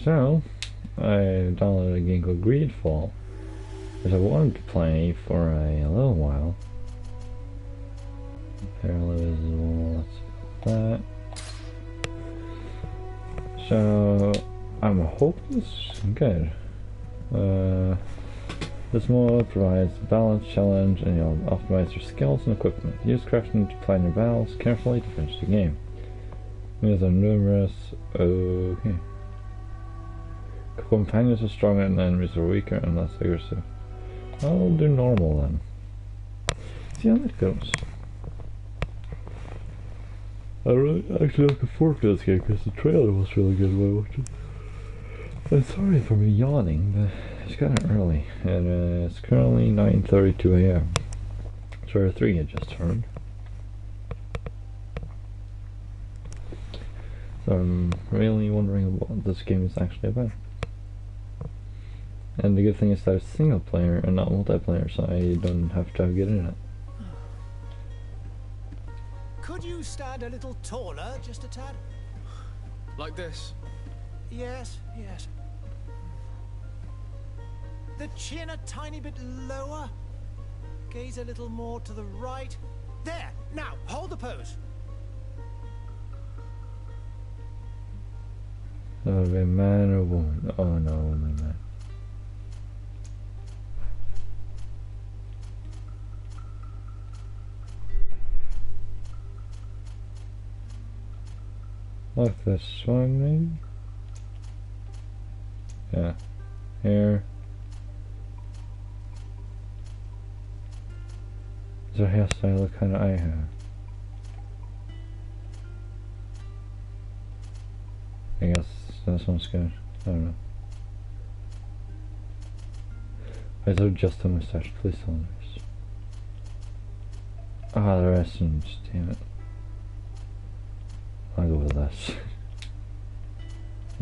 So, I downloaded a game called Greedfall, which I wanted to play for a little while. Fairly visible, let's that. So, I'm hoping this is good. This mode provides a balanced challenge and you'll optimize your skills and equipment. Use crafting to plan your battles carefully to finish the game. These are numerous. Okay. Companions are stronger and enemies are weaker and less aggressive. I'll do normal then. See how that goes. I'm really actually looking forward to this game because the trailer was really good when I watched it. I'm sorry for me yawning, but it's kind of early, and it's currently 9:32 AM. So 3 I just turned. So I'm really wondering what this game is actually about. And the good thing is that it's single player and not multiplayer, so I don't have to get in it. Could you stand a little taller, just a tad? Like this? Yes, yes. The chin a tiny bit lower. Gaze a little more to the right. There! Now, hold the pose. So it'll be a man or a woman? Oh no, woman, man. Like this one, maybe? Yeah. Here. Is there a hairstyle that kind of I have? I guess this one's good. I don't know. Is there just a mustache? Please tell me this. Ah, the rest isn't. Damn it. I'll go with this.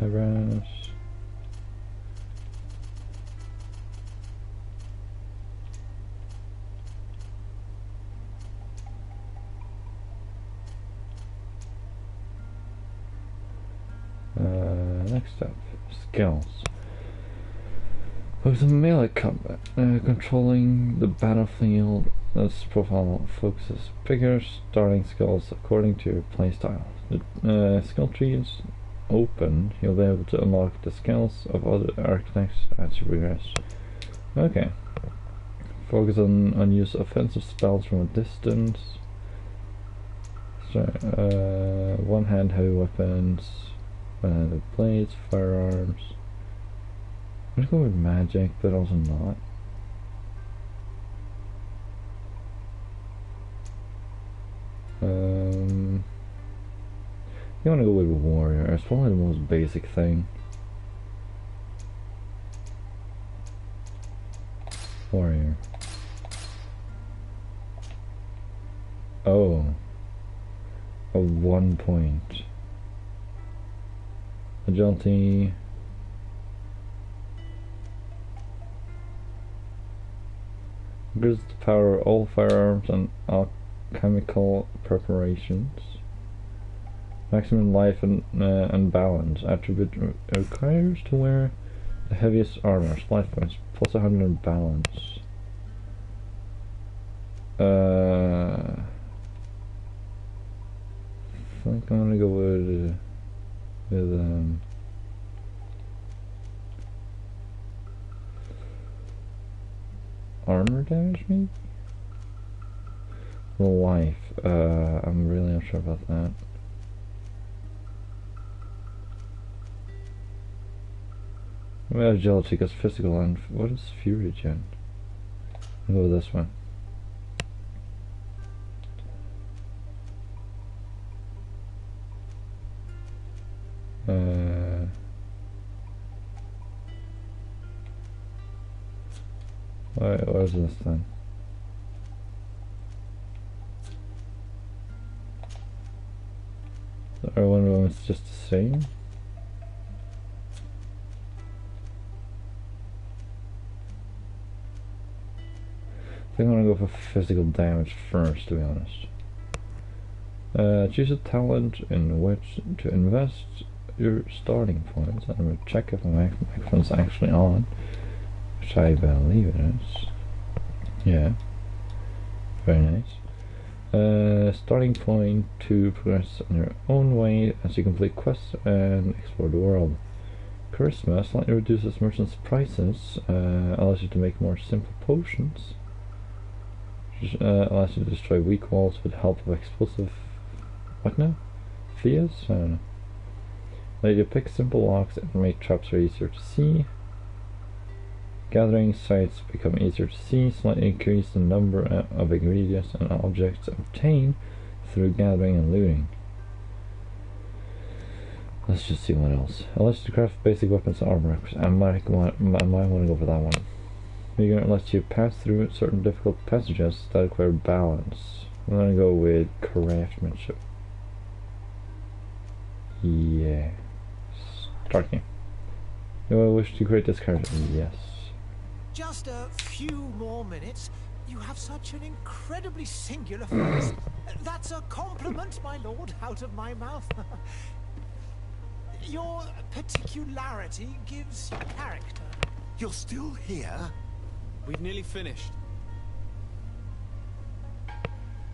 Eyebrows. Next up, skills. Focus on melee combat. Controlling the battlefield. This profile focuses figures, starting skills according to your playstyle. The skill tree is open. You'll be able to unlock the skills of other architects as you progress. Okay. Focus on use offensive spells from a distance. So, one-hand heavy weapons, one-handed blades, firearms. I'm gonna go with magic, but also not. You wanna go with warrior. It's probably the most basic thing. Warrior. Oh. A 1 point. Agility. Increases the power of all firearms and alchemical preparations. Maximum life and balance. Attribute requires to wear the heaviest armor. Life points plus 100 balance. I think I'm gonna go with armor damage, maybe? Life. I'm really not sure about that. I'm gonna agility because physical and what is fury gen? I'll go with this one. Where's this then? The one of them is just the same. I think I'm gonna go for physical damage first, to be honest. Choose a talent in which to invest your starting points. I'm going to check if my microphone's actually on, which I believe it is. Yeah, very nice. Starting point to progress in your own way as you complete quests and explore the world. Charisma slightly reduces merchants' prices, allows you to make more simple potions, allows you to destroy weak walls with the help of explosive... what now? Theas? I don't know. Let you pick simple locks and make traps easier to see. Gathering sites become easier to see, slightly increase the number of ingredients and objects obtained through gathering and looting. Let's just see what else. Allows you to craft basic weapons and armor. I might want to go for that one. It lets you pass through certain difficult passages that require balance. I'm gonna go with craftsmanship. Yeah. Start game. Do I wish to create this character? Yes. Just a few more minutes. You have such an incredibly singular face. That's a compliment, my lord, out of my mouth. Your particularity gives you character. You're still here? We've nearly finished.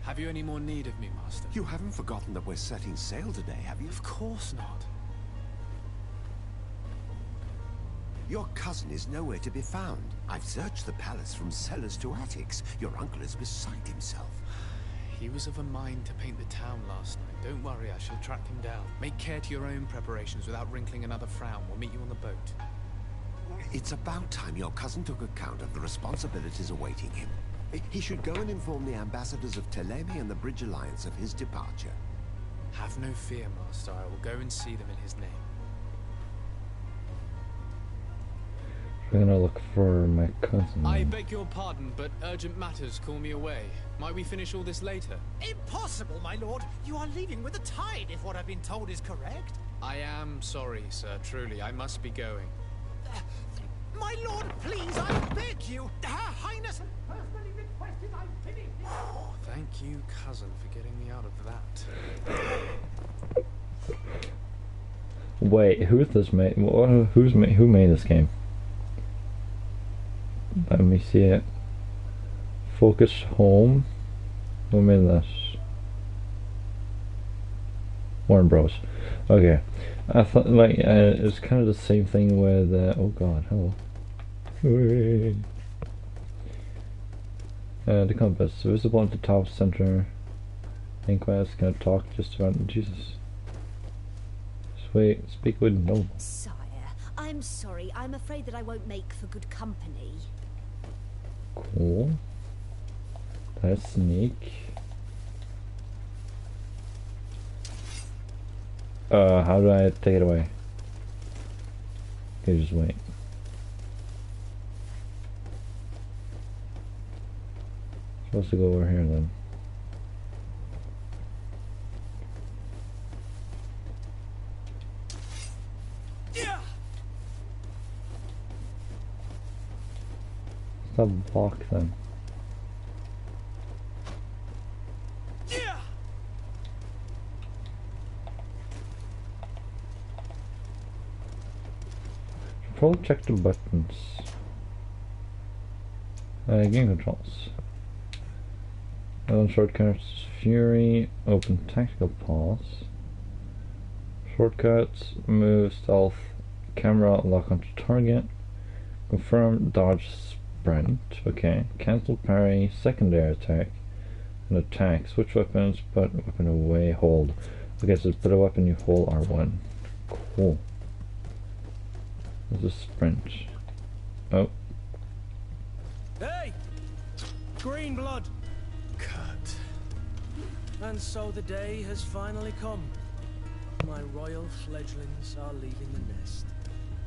Have you any more need of me, Master? You haven't forgotten that we're setting sail today, have you? Of course not. Your cousin is nowhere to be found. I've searched the palace from cellars to attics. Your uncle is beside himself. He was of a mind to paint the town last night. Don't worry, I shall track him down. Make care to your own preparations without wrinkling another frown. We'll meet you on the boat. It's about time your cousin took account of the responsibilities awaiting him. He should go and inform the ambassadors of Telemi and the Bridge Alliance of his departure. Have no fear, Master. I will go and see them in his name. We're gonna look for my cousin. I beg your pardon, but urgent matters call me away. Might we finish all this later? Impossible, my lord. You are leaving with the tide, if what I've been told is correct. I am sorry, sir. Truly, I must be going. My lord, please, I beg you. Her Highness personally requested I finish this. Thank you, cousin, for getting me out of that. Wait, who's this made? Who made this game? Let me see it. Focus home. Who made this? Warner Bros. Okay. I thought like it's kind of the same thing with oh god, hello. The compass visible at the top center. Inquest gonna talk just about Jesus. Speak with noble. Sire, I'm sorry. I'm afraid that I won't make for good company. Cool. Let's sneak. How do I take it away? Okay, just wait. Supposed to go over here then. Stop block then. Probably check the buttons. Game controls. Shortcuts, Fury, open tactical pause. Shortcuts, move, stealth, camera, lock onto target. Confirm, dodge, sprint. Okay. Cancel parry, secondary attack, and attack. Switch weapons, put weapon away, hold. Okay, so put a weapon, you hold R1. Cool. There's a sprint. Oh. Hey! Green blood! Cut. And so the day has finally come. My royal fledglings are leaving the nest.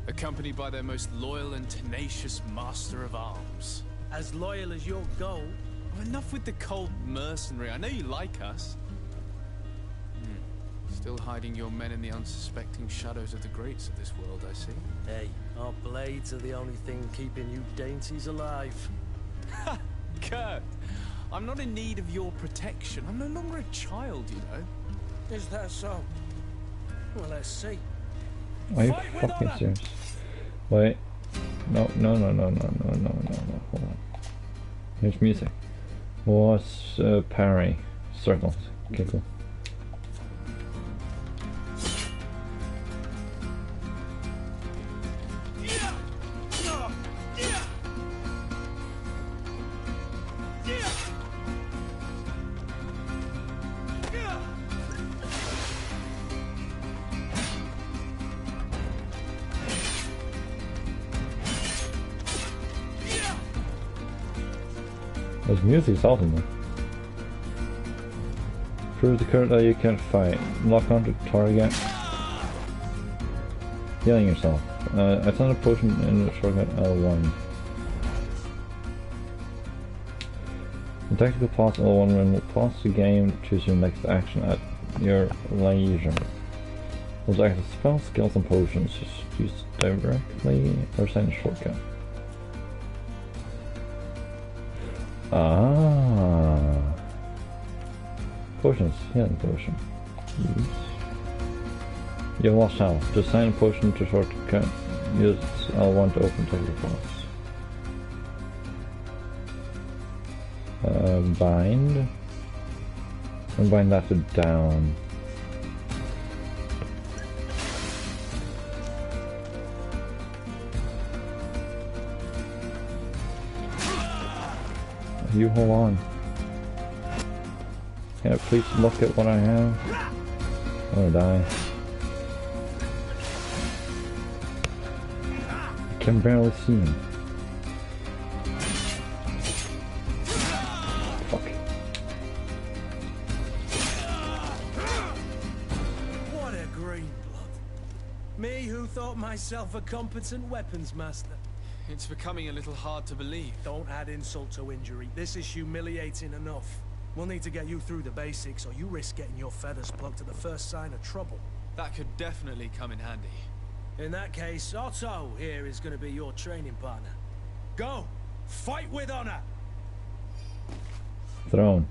Accompanied by their most loyal and tenacious master of arms. As loyal as your goal. Oh, enough with the cold mercenary. I know you like us. Still hiding your men in the unsuspecting shadows of the greats of this world, I see. Hey, our blades are the only thing keeping you dainties alive. Ha! Kurt! I'm not in need of your protection. I'm no longer a child, you know. Is that so? Well, let's see. Are you fucking serious? Wait. No. Hold on. Here's music. What's parry? Circles. Okay, cool. This music's awesome though. Prove the card that you can fight. Lock onto target. Healing yourself. I found a potion in the shortcut L1. The tactical pause L1 when will pause the game, choose your next action at your leisure. Those active spells, skills and potions just use directly or send a shortcut. Ah, potions, healing potion. Use. You have lost health. Just sign a potion to shortcut. Use L1 to open technical pause. Bind. And bind that to down. You hold on. Can I please look at what I have? I'm gonna die. I can barely see him. Fuck. What a green blood. Me who thought myself a competent weapons master. It's becoming a little hard to believe. Don't add insult to injury. This is humiliating enough. We'll need to get you through the basics, or you risk getting your feathers plucked at the first sign of trouble. That could definitely come in handy. In that case, Otto here is going to be your training partner. Go! Fight with honor! Throne.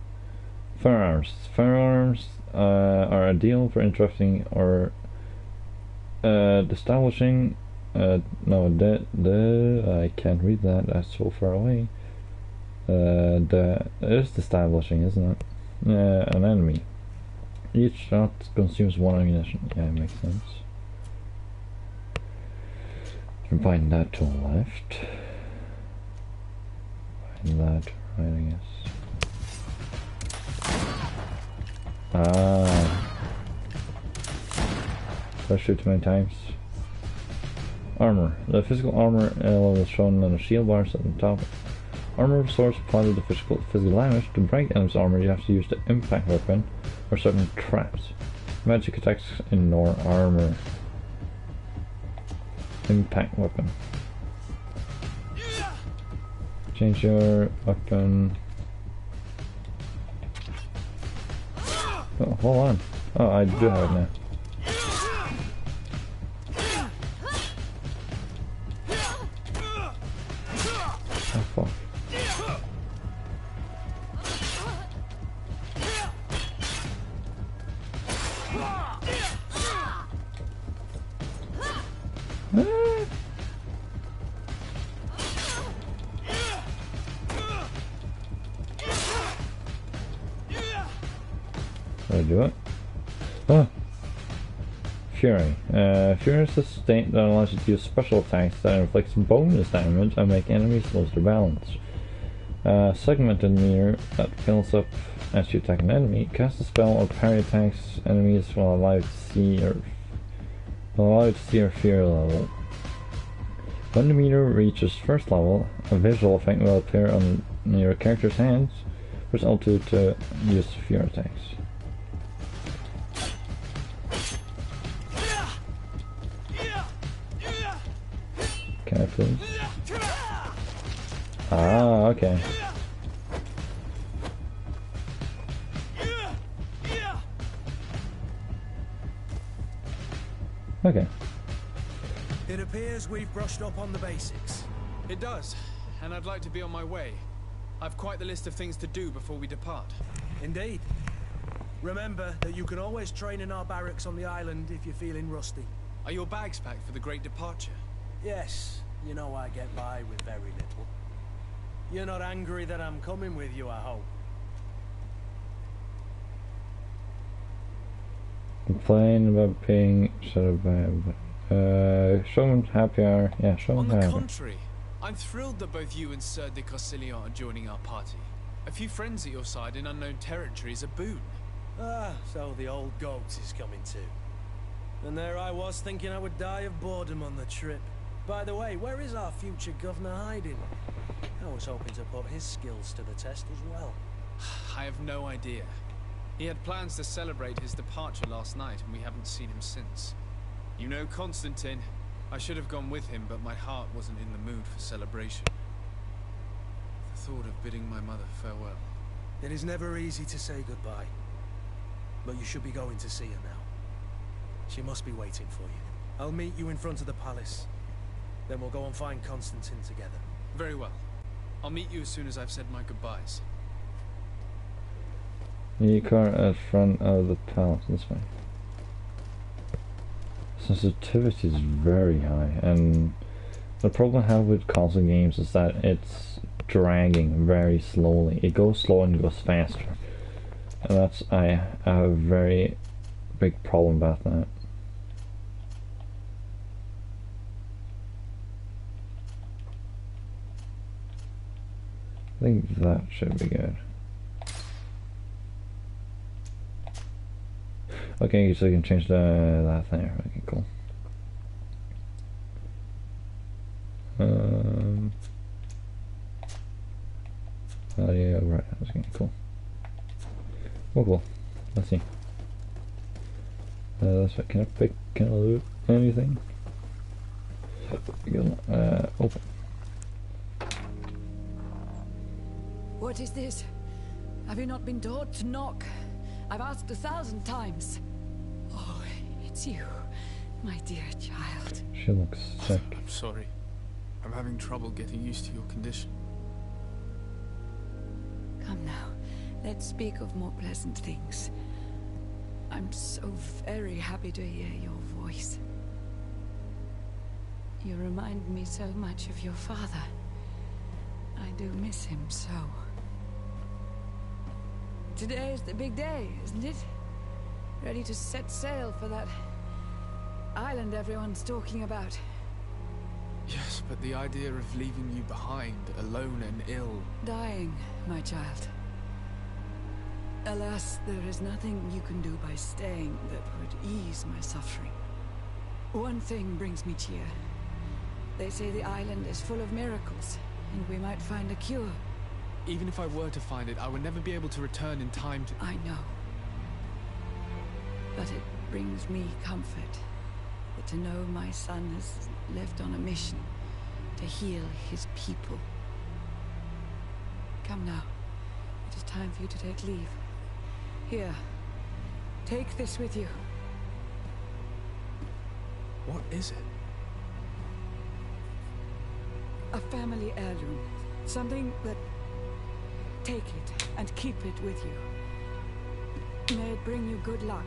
Firearms. Firearms are ideal for interrupting or establishing. No, I can't read that. That's so far away. It is establishing, isn't it? An enemy. Each shot consumes 1 ammunition. Yeah, it makes sense. Combine that to the left. Combine that right, I guess. Ah. Did I shoot too many times? Armor. The physical armor level is shown on the shield bars at the top. Armor source apply to the physical damage. To break enemy's armor, you have to use the impact weapon or certain traps. Magic attacks ignore armor. Impact weapon. Change your weapon. Oh, hold on. Oh, I do have it now. Oh, fuck. Did I do it? Oh! Fury. Fury is a state that allows you to use special attacks that inflicts bonus damage and make enemies lose their balance. Segmented meter that fills up as you attack an enemy. Cast a spell or parry attacks enemies while allowed to see your Fury level. When the meter reaches first level, a visual effect will appear on your character's hands, press L2 to use Fury attacks. Can I please? Ah, okay. Okay. It appears we've brushed up on the basics. It does, and I'd like to be on my way. I've quite the list of things to do before we depart. Indeed. Remember that you can always train in our barracks on the island if you're feeling rusty. Are your bags packed for the great departure? Yes, you know I get by with very little. You're not angry that I'm coming with you, I hope. Complain about being sort of show him happy hour. Yeah, show him On the happy. contrary, I'm thrilled that both you and Sir de Corsillon are joining our party. A few friends at your side in unknown territory is a boon. Ah, so the old goat is coming too. And there I was thinking I would die of boredom on the trip. By the way, where is our future governor hiding? I was hoping to put his skills to the test as well. I have no idea. He had plans to celebrate his departure last night, and we haven't seen him since. You know Constantine. I should have gone with him, but my heart wasn't in the mood for celebration. The thought of bidding my mother farewell. It is never easy to say goodbye. But you should be going to see her now. She must be waiting for you. I'll meet you in front of the palace. Then we'll go and find Constantine together. Very well. I'll meet you as soon as I've said my goodbyes. New car at front of the palace, this way. Sensitivity is very high, and the problem I have with console games is that it's dragging very slowly. It goes slow and goes faster. And that's, I have a very big problem about that. I think that should be good. Okay, so you can change that there. Okay, cool. Oh yeah, right. That's okay, cool. Oh, cool. Let's see. That's what. Can I loot anything? Open. What is this? Have you not been taught to knock? I've asked 1,000 times. Oh, it's you, my dear child. She looks sick. I'm sorry. I'm having trouble getting used to your condition. Come now, let's speak of more pleasant things. I'm so very happy to hear your voice. You remind me so much of your father. I do miss him so. Today is the big day, isn't it? Ready to set sail for that island everyone's talking about. Yes, but the idea of leaving you behind, alone and ill... Dying, my child. Alas, there is nothing you can do by staying that would ease my suffering. One thing brings me cheer. They say the island is full of miracles, and we might find a cure. Even if I were to find it, I would never be able to return in time to... I know. But it brings me comfort to know my son has left on a mission to heal his people. Come now. It is time for you to take leave. Here. Take this with you. What is it? A family heirloom. Something that... Take it and keep it with you. May it bring you good luck.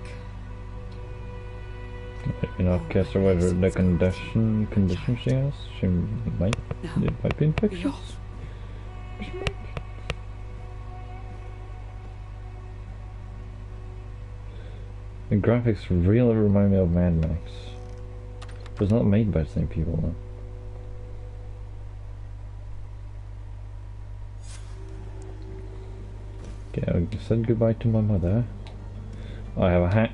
You know, cast her whatever the condition she has. She might, it might be infectious. The graphics really remind me of Mad Max. It was not made by the same people though. Okay, I said goodbye to my mother. I have a hat.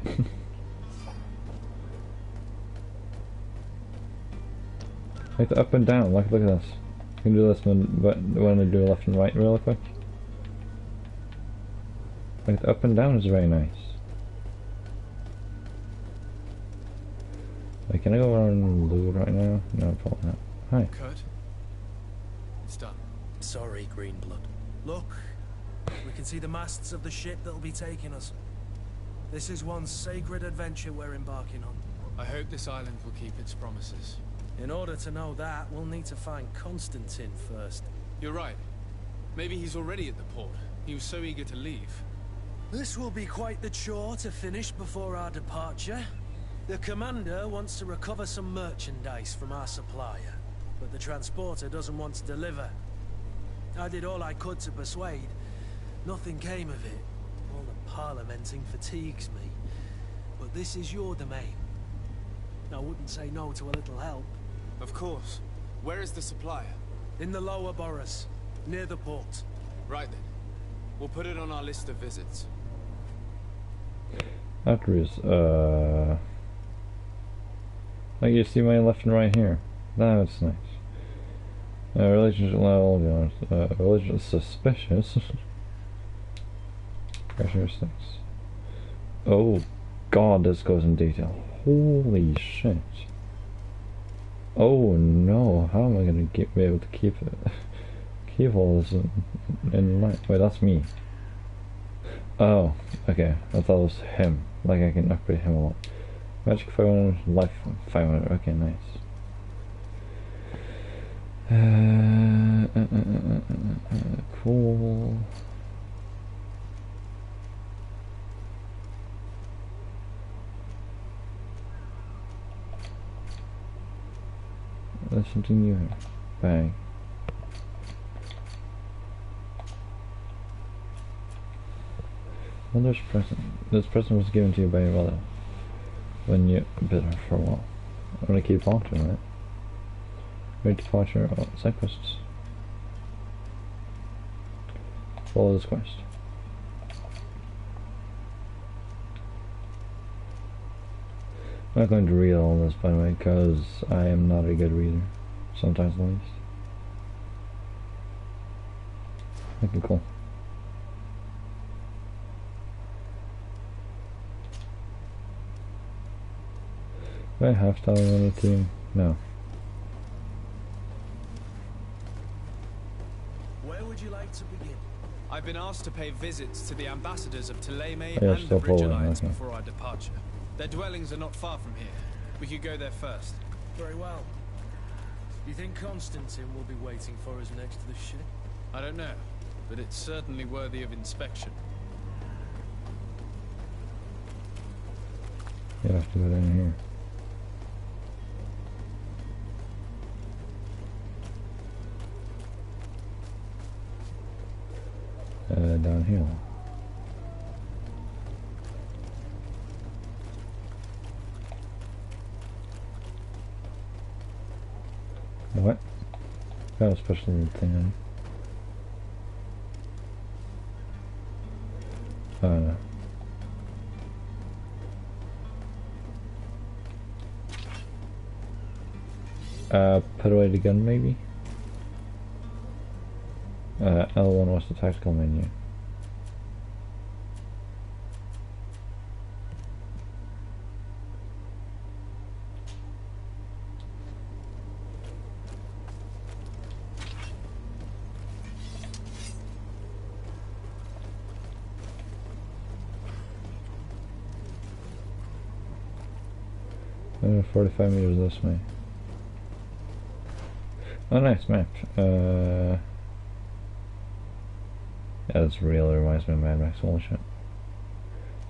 Like the up and down, look at this. You can do this when I do left and right real quick. Like the up and down is very nice. Like, can I go around and loot right now? No, I'm falling out. Hi. Kurt? It's done. Sorry, Greenblood. Look, we can see the masts of the ship that'll be taking us. This is one sacred adventure we're embarking on. I hope this island will keep its promises. In order to know that, we'll need to find Constantine first. You're right. Maybe he's already at the port. He was so eager to leave. This will be quite the chore to finish before our departure. The commander wants to recover some merchandise from our supplier, but the transporter doesn't want to deliver. I did all I could to persuade. Nothing came of it. All the parliamenting fatigues me. But this is your domain. I wouldn't say no to a little help. Of course. Where is the supplier? In the lower boroughs, near the port. Right then. We'll put it on our list of visits. Afterwards, like you see my left and right here. That's nice. Relationship level, religion suspicious. Characteristics. Oh god, this goes in detail. Holy shit. Oh no, how am I gonna be able to keep it? Keep all this in line. Wait, that's me. Oh, okay. I thought it was him. Like I can upgrade him a lot. Magic 500, life 500. Okay, nice. Cool. There's something new here. Bang. Mother's present. This present was given to you by your mother when you bit her for a while. I'm gonna keep on to it. Great departure. Oh, side quests. Follow this quest. I'm not going to read all this, by the way, because I am not a good reader. Sometimes, at least. Okay, cool. Do I have to on the team? No. Where would you like to begin? I've been asked to pay visits to the ambassadors of Tolemé Yeah, and the still Bridge following, Alliance okay. before our departure. Their dwellings are not far from here. We could go there first. Very well. You think Constantine will be waiting for us next to the ship? I don't know, but it's certainly worthy of inspection. You have to go down here. Down here. What? Got a special little thing on. Put away the gun, maybe? L1 was the tactical menu. Uh, 45 meters this way. Oh, nice map. Yeah, this really reminds me of Mad Max. Holy shit.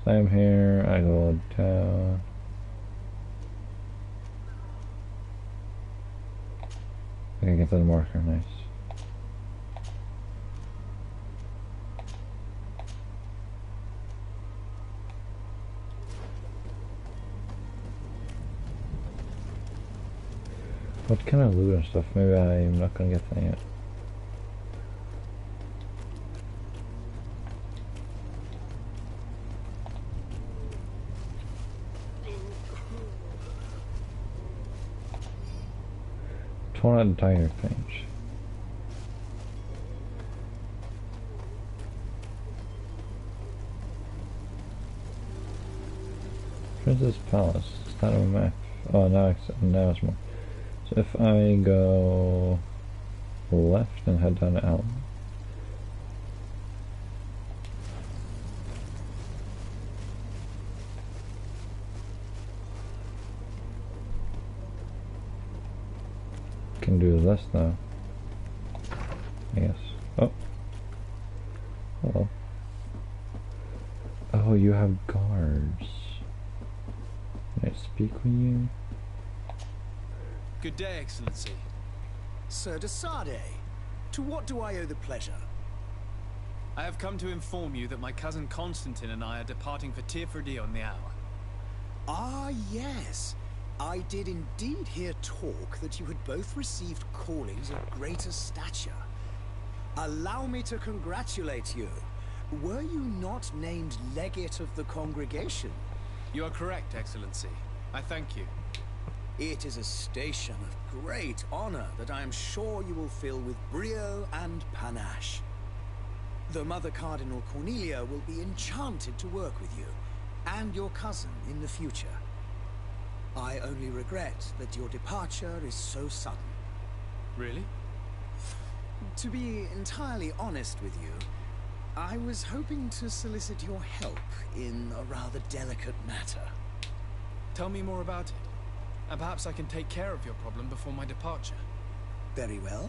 So I'm here, I go down. I can get to the marker, nice. What kind of loot and stuff? Maybe I'm not gonna get that yet. Torn out tire page. Princess Palace. Is that on a map? Oh, now it's more. So if I go left and head down to L. Can do this though. I guess. Oh. Hello. Oh, you have guards. Can I speak with you? Good day, Excellency. Sir de Sade, to what do I owe the pleasure? I have come to inform you that my cousin Constantine and I are departing for Tirfredi on the hour. Ah, yes. I did indeed hear talk that you had both received callings of greater stature. Allow me to congratulate you. Were you not named legate of the congregation? You are correct, Excellency. I thank you. It is a station of great honor that I am sure you will fill with brio and panache. The Mother Cardinal Cornelia will be enchanted to work with you, and your cousin in the future. I only regret that your departure is so sudden. Really? To be entirely honest with you, I was hoping to solicit your help in a rather delicate matter. Tell me more about it, and perhaps I can take care of your problem before my departure. Very well.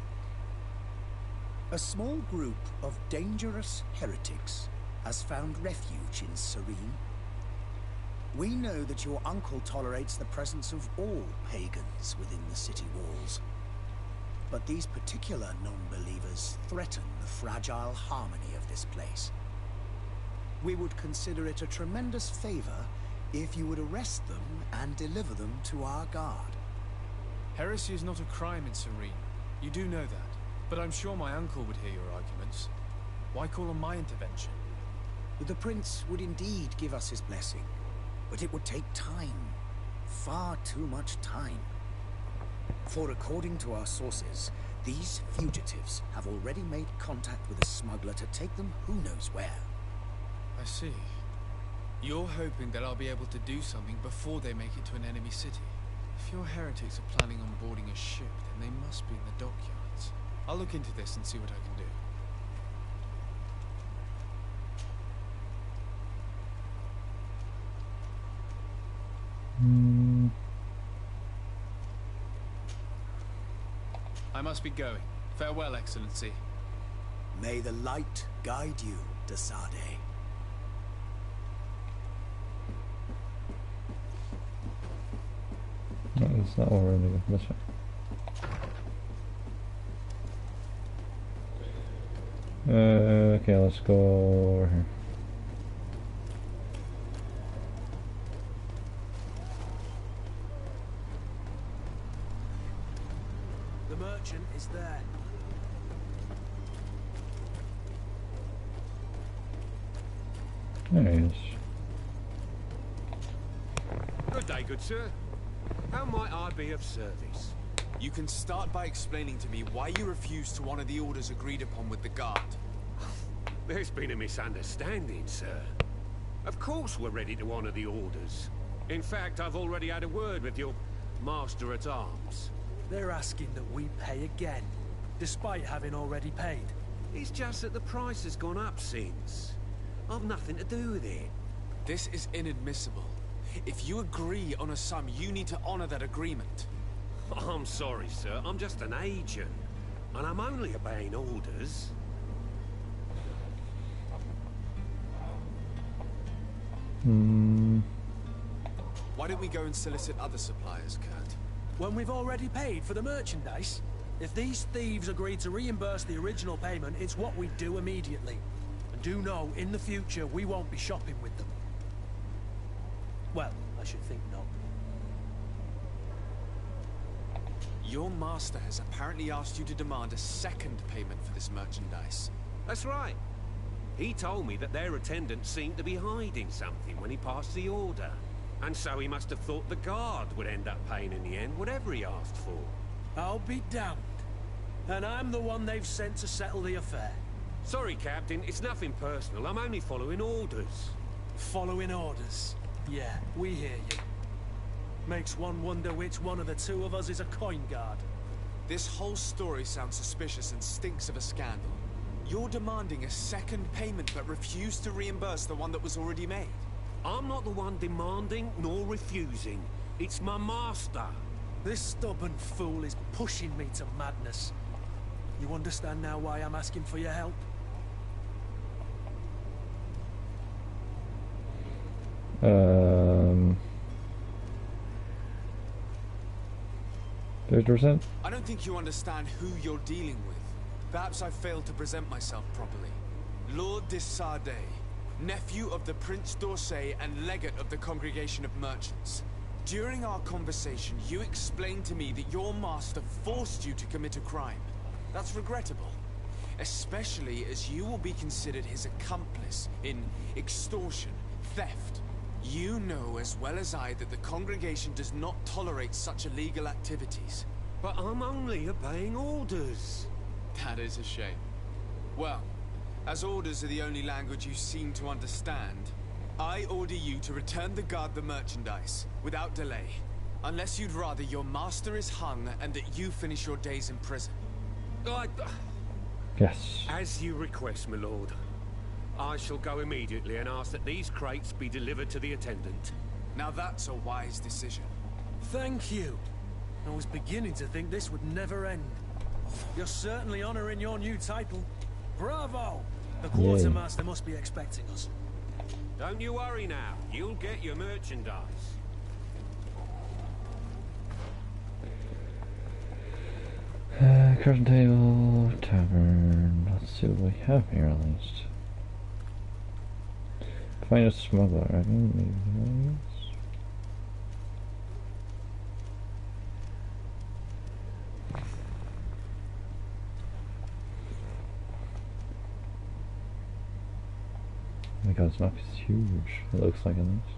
A small group of dangerous heretics has found refuge in Serene. We know that your uncle tolerates the presence of all pagans within the city walls. But these particular non-believers threaten the fragile harmony of this place. We would consider it a tremendous favor if you would arrest them and deliver them to our guard. Heresy is not a crime in Serene. You do know that. But I'm sure my uncle would hear your arguments. Why call on my intervention? The prince would indeed give us his blessing, but it would take time. Far too much time. For according to our sources, these fugitives have already made contact with a smuggler to take them who knows where. I see. You're hoping that I'll be able to do something before they make it to an enemy city. If your heretics are planning on boarding a ship, then they must be in the dockyards. I'll look into this and see what I can do. I must be going. Farewell, Excellency. May the light guide you, de Sade. No, that's not what we're doing. This way. Okay, let's go over here. The merchant is there. There he is. Good day, good sir. How might I be of service? You can start by explaining to me why you refused to honor the orders agreed upon with the guard. There's been a misunderstanding, sir. Of course we're ready to honor the orders. In fact, I've already had a word with your master-at-arms. They're asking that we pay again, despite having already paid. It's just that the price has gone up since. I've nothing to do with it. This is inadmissible. If you agree on a sum, you need to honor that agreement. I'm sorry, sir. I'm just an agent. And I'm only obeying orders. Why don't we go and solicit other suppliers, Kurt? When we've already paid for the merchandise? If these thieves agree to reimburse the original payment, it's what we do immediately. And do know, in the future, we won't be shopping with them. Well, I should think not. Your master has apparently asked you to demand a second payment for this merchandise. That's right. He told me that their attendant seemed to be hiding something when he passed the order. And so he must have thought the guard would end up paying in the end, whatever he asked for. I'll be damned. And I'm the one they've sent to settle the affair. Sorry, Captain, it's nothing personal. I'm only following orders. Following orders? Yeah, we hear you. Makes one wonder which one of the two of us is a coin guard. This whole story sounds suspicious and stinks of a scandal. You're demanding a second payment but refuse to reimburse the one that was already made. I'm not the one demanding nor refusing. It's my master. This stubborn fool is pushing me to madness. You understand now why I'm asking for your help? 50%? I don't think you understand who you're dealing with. Perhaps I failed to present myself properly. Lord de Sardet, nephew of the Prince d'Orsay and legate of the Congregation of Merchants. During our conversation, you explained to me that your master forced you to commit a crime. That's regrettable, especially as you will be considered his accomplice in extortion, theft. You know as well as I that the Congregation does not tolerate such illegal activities. But I'm only obeying orders. That is a shame. Well, as orders are the only language you seem to understand, I order you to return the guard the merchandise, without delay. Unless you'd rather your master is hung and that you finish your days in prison. Yes. As you request, my lord. I shall go immediately and ask that these crates be delivered to the attendant. Now that's a wise decision. Thank you. I was beginning to think this would never end. You're certainly honoring your new title. Bravo! The quartermaster must be expecting us. Don't you worry now. You'll get your merchandise. Curtain table, tavern. Let's see what we have here at least. Find a smuggler. I can maybe oh my god, this map is huge. It looks like at least.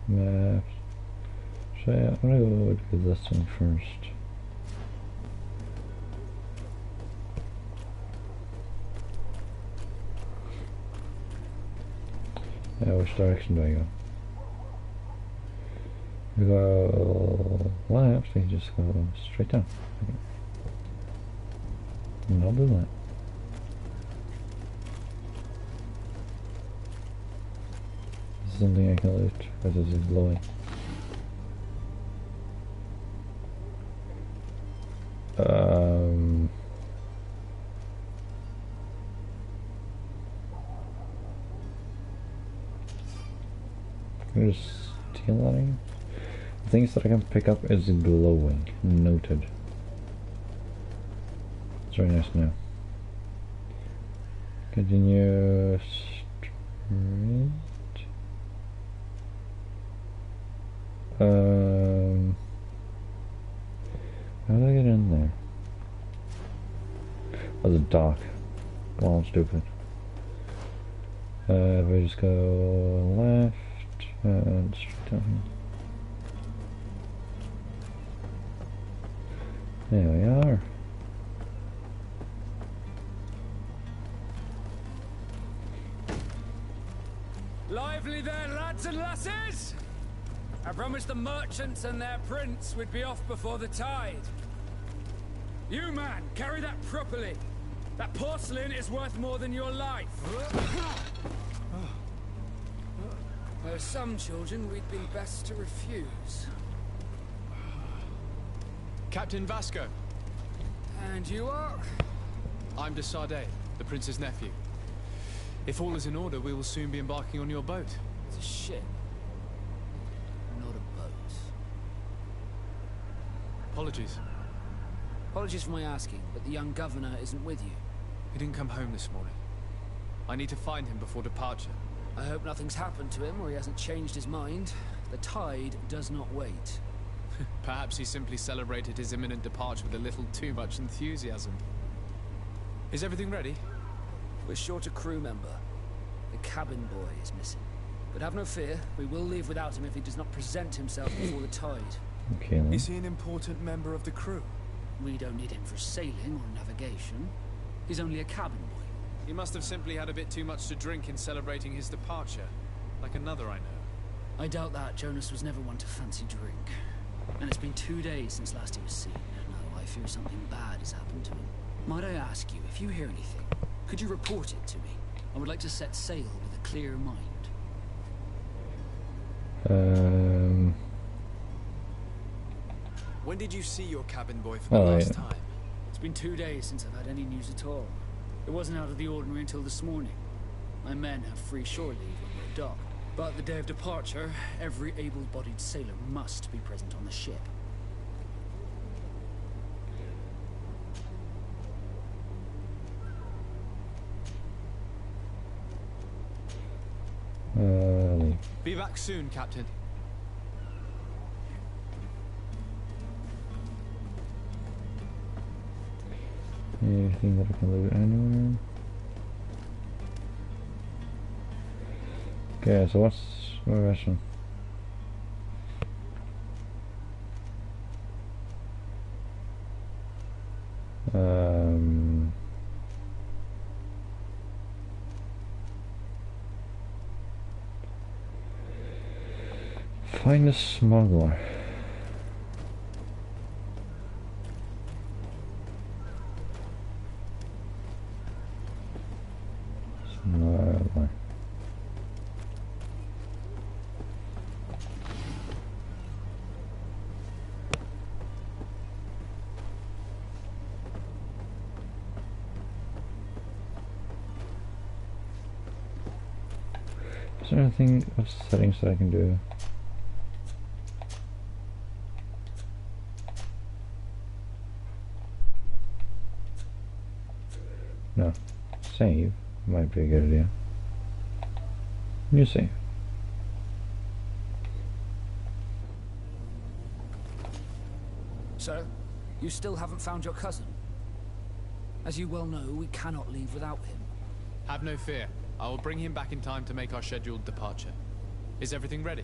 Maps. So yeah, I'm gonna go with this one first. Yeah, which direction do I go? We go left, we just go straight down. Okay. And I'll do that. This is something I can loot, because this is glowing. Can I just steal that again? Things that I can pick up is glowing. Noted. It's very nice to know. Continue straight. How do I get in there? Oh, the dock. Well, I'm stupid. If I just go left and straight down here. There we are. Lively there, lads and lasses! I promised the merchants and their prince we'd be off before the tide. You, man, carry that properly. That porcelain is worth more than your life. There are some children we'd be best to refuse. Captain Vasco. And you are? I'm de Sardet, the prince's nephew. If all is in order, we will soon be embarking on your boat. It's a ship. Not a boat. Apologies. Apologies for my asking, but the young governor isn't with you. He didn't come home this morning. I need to find him before departure. I hope nothing's happened to him or he hasn't changed his mind. The tide does not wait. Perhaps he simply celebrated his imminent departure with a little too much enthusiasm. Is everything ready? We're short a crew member. The cabin boy is missing. But have no fear, we will leave without him if he does not present himself before the tide. Okay, then. Is he an important member of the crew? We don't need him for sailing or navigation. He's only a cabin boy. He must have simply had a bit too much to drink in celebrating his departure. Like another I know. I doubt that. Jonas was never one to fancy drink. And it's been 2 days since last he was seen. No, I fear something bad has happened to him. Might I ask you, if you hear anything, could you report it to me? I would like to set sail with a clear mind. When did you see your cabin boy for the last time? It's been 2 days since I've had any news at all. It wasn't out of the ordinary until this morning. My men have free shore leave when we're at dock. But the day of departure, every able-bodied sailor must be present on the ship. Be back soon, Captain. Anything that I can loot anywhere? Okay, so what's my ration? Find a smuggler. Smuggler. Is there anything of settings that I can do? No. Save might be a good idea. New save. Sir, you still haven't found your cousin. As you well know, we cannot leave without him. Have no fear. I will bring him back in time to make our scheduled departure. Is everything ready?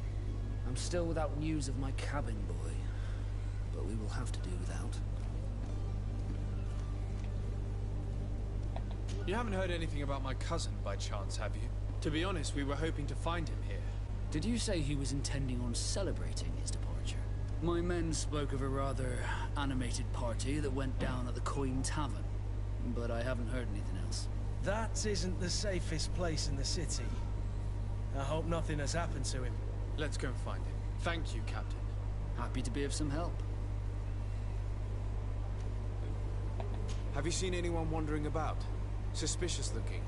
I'm still without news of my cabin boy, but we will have to do without. You haven't heard anything about my cousin by chance, have you? To be honest, we were hoping to find him here. Did you say he was intending on celebrating his departure? My men spoke of a rather animated party that went down at the Coin Tavern, but I haven't heard anything else. That isn't the safest place in the city. I hope nothing has happened to him. Let's go and find him. Thank you, Captain. Happy to be of some help. Have you seen anyone wandering about? Suspicious looking.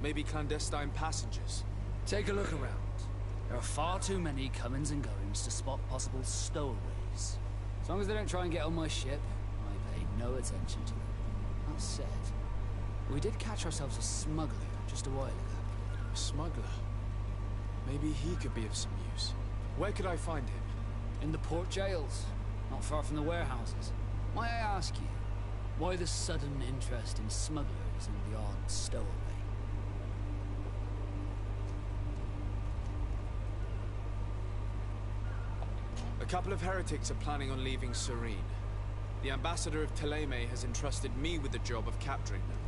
Maybe clandestine passengers. Take a look around. There are far too many comings and goings to spot possible stowaways. As long as they don't try and get on my ship, I pay no attention to them. That said, we did catch ourselves a smuggler just a while ago. A smuggler? Maybe he could be of some use. Where could I find him? In the port jails, not far from the warehouses. May I ask you, why the sudden interest in smugglers and the odd stowaway? A couple of heretics are planning on leaving Serene. The ambassador of Thélème has entrusted me with the job of capturing them.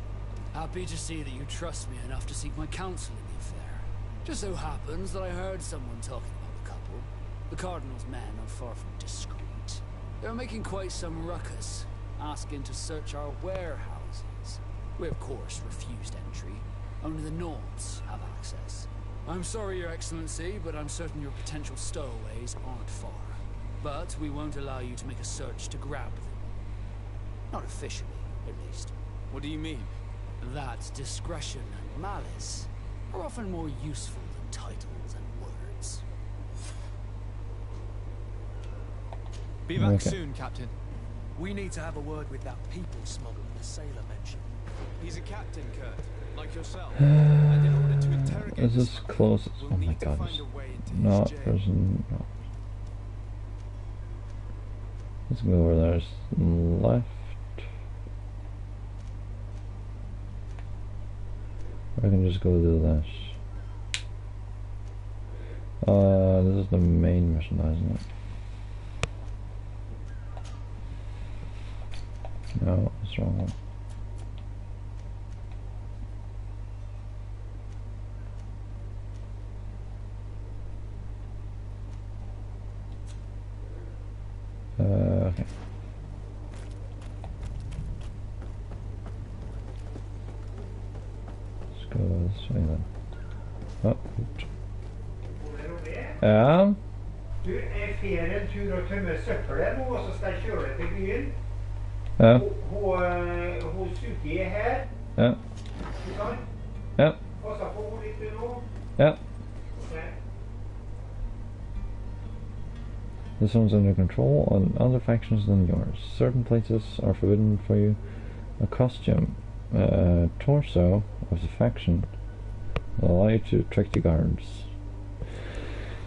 Happy to see that you trust me enough to seek my counsel in the affair. Just so happens that I heard someone talking about the couple. The Cardinal's men are far from discreet. They're making quite some ruckus, asking to search our warehouses. We of course refused entry. Only the Nords have access. I'm sorry, Your Excellency, but I'm certain your potential stowaways aren't far. But we won't allow you to make a search to grab them. Not officially, at least. What do you mean? That discretion and malice are often more useful than titles and words. Be back soon, Captain. We need to have a word with that people smuggler the sailor mentioned. He's a captain, Kurt, like yourself. And in order to interrogate is this close? Oh my god, not prison. No. Let's go over there. Left. I can just go do this. This is the main mission, isn't it? No, it's the wrong one. Okay. Let's go this way then. Oh, oops. Ja? Du, er ferien tur å tømme søppelet nå, og så skal jeg kjøre til byen. Ja. Hun Suki er her. Ja. Ikke sant? Ja. Og så får hun litt Yeah. This one's under control on other factions than yours. Certain places are forbidden for you. A costume, torso of the faction will allow you to trick the guards.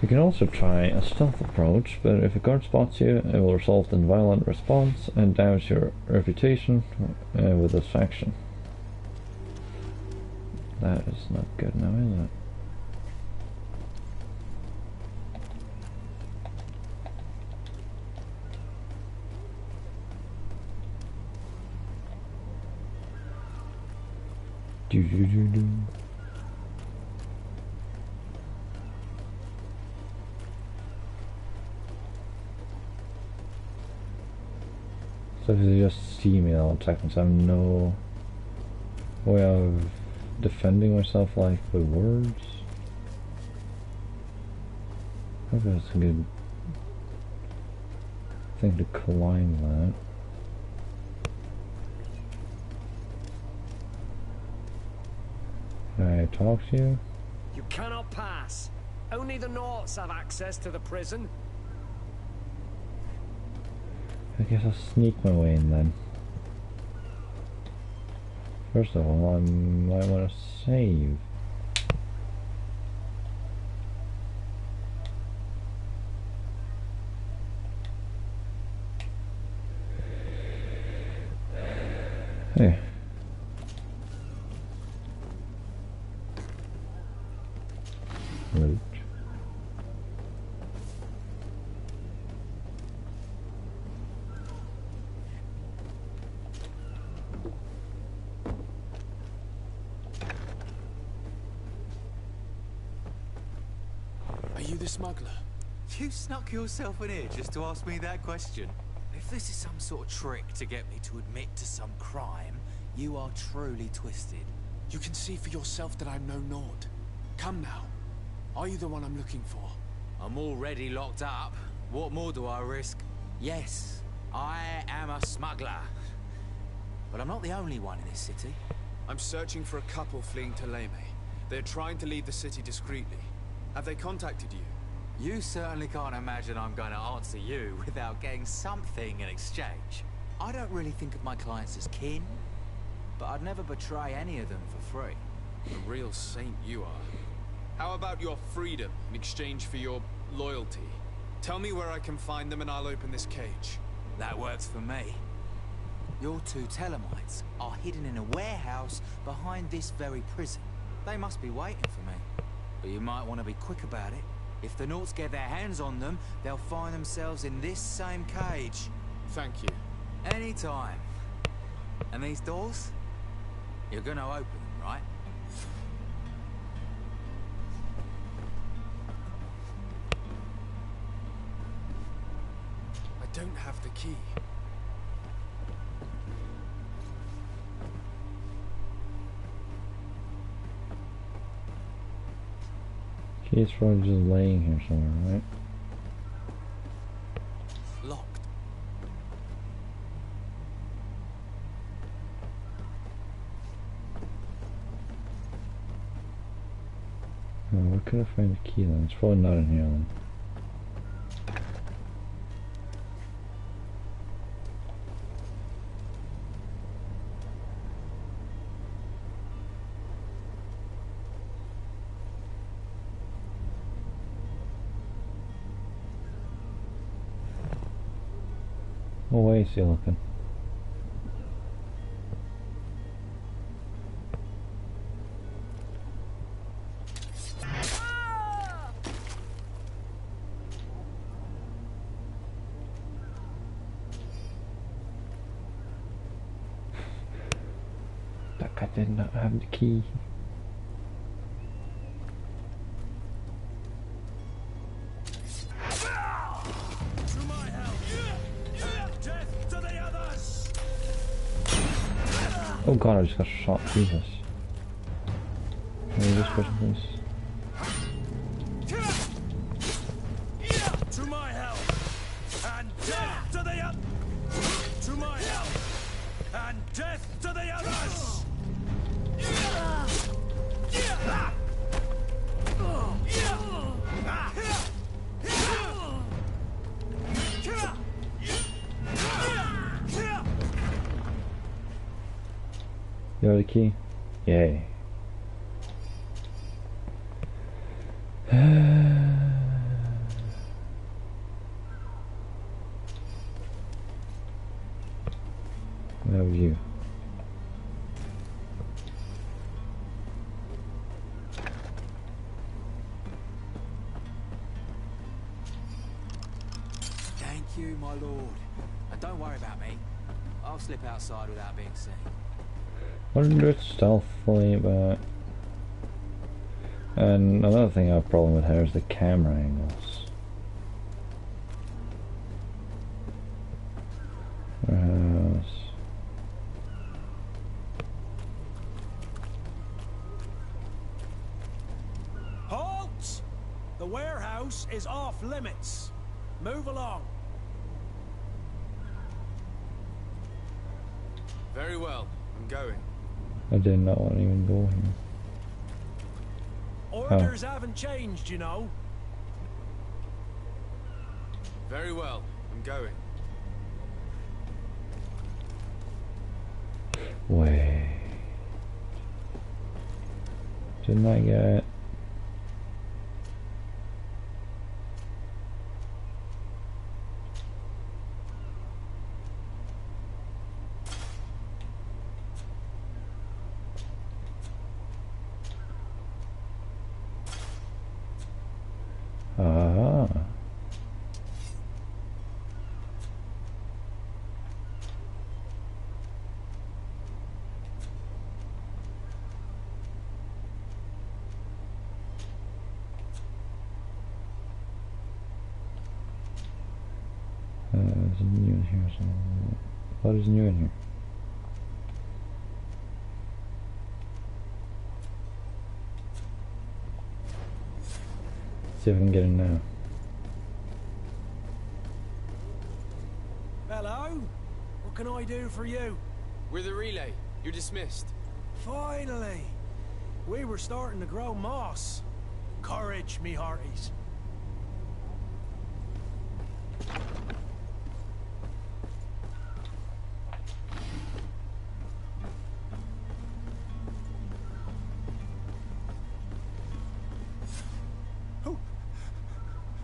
You can also try a stealth approach, but if a guard spots you, it will result in violent response and damage your reputation with this faction. That is not good now, is it? Do do do do. So if you just see me, I'll attack me. So I have no way of defending myself, like with words. I hope that's a good thing to climb that. Can I talk to you? You cannot pass. Only the Norts have access to the prison. I guess I'll sneak my way in then. First of all, I might want to save. Hey. Root. Are you the smuggler? You snuck yourself in here just to ask me that question. If this is some sort of trick to get me to admit to some crime, you are truly twisted. You can see for yourself that I'm no Nord. Come now. Are you the one I'm looking for? I'm already locked up. What more do I risk? Yes, I am a smuggler. But I'm not the only one in this city. I'm searching for a couple fleeing Theleme. They're trying to leave the city discreetly. Have they contacted you? You certainly can't imagine I'm going to answer you without getting something in exchange. I don't really think of my clients as kin, but I'd never betray any of them for free. A real saint you are. How about your freedom in exchange for your loyalty? Tell me where I can find them and I'll open this cage. That works for me. Your two Thelemites are hidden in a warehouse behind this very prison. They must be waiting for me. But you might want to be quick about it. If the Norts get their hands on them, they'll find themselves in this same cage. Thank you. Anytime. And these doors? You're gonna open them, right? I don't have the key. Key's probably just laying here somewhere, right? Locked. Oh, where could I find the key then? It's probably not in here then. What way is he looking? That guy did not have the key. Oh god, I just got shot. Jesus. Maybe this person, please. To my help, and death to the others. To my help, and death to the others. You have the key? Yay. What have you? Thank you, my lord. And don't worry about me. I'll slip outside without being seen. Wonder it stealthily, but... And another thing I have a problem with here is the camera angles. Warehouse. Halt! The warehouse is off limits. Move along. Very well, I'm going. I did not want to even go here. Orders haven't changed, you know. Very well, I'm going. Wait. Didn't I get... Ah. There's new in here. So what is new in here? See if I can get in now. Hello? What can I do for you? We're the relay. You're dismissed. Finally! We were starting to grow moss. Courage, me hearties.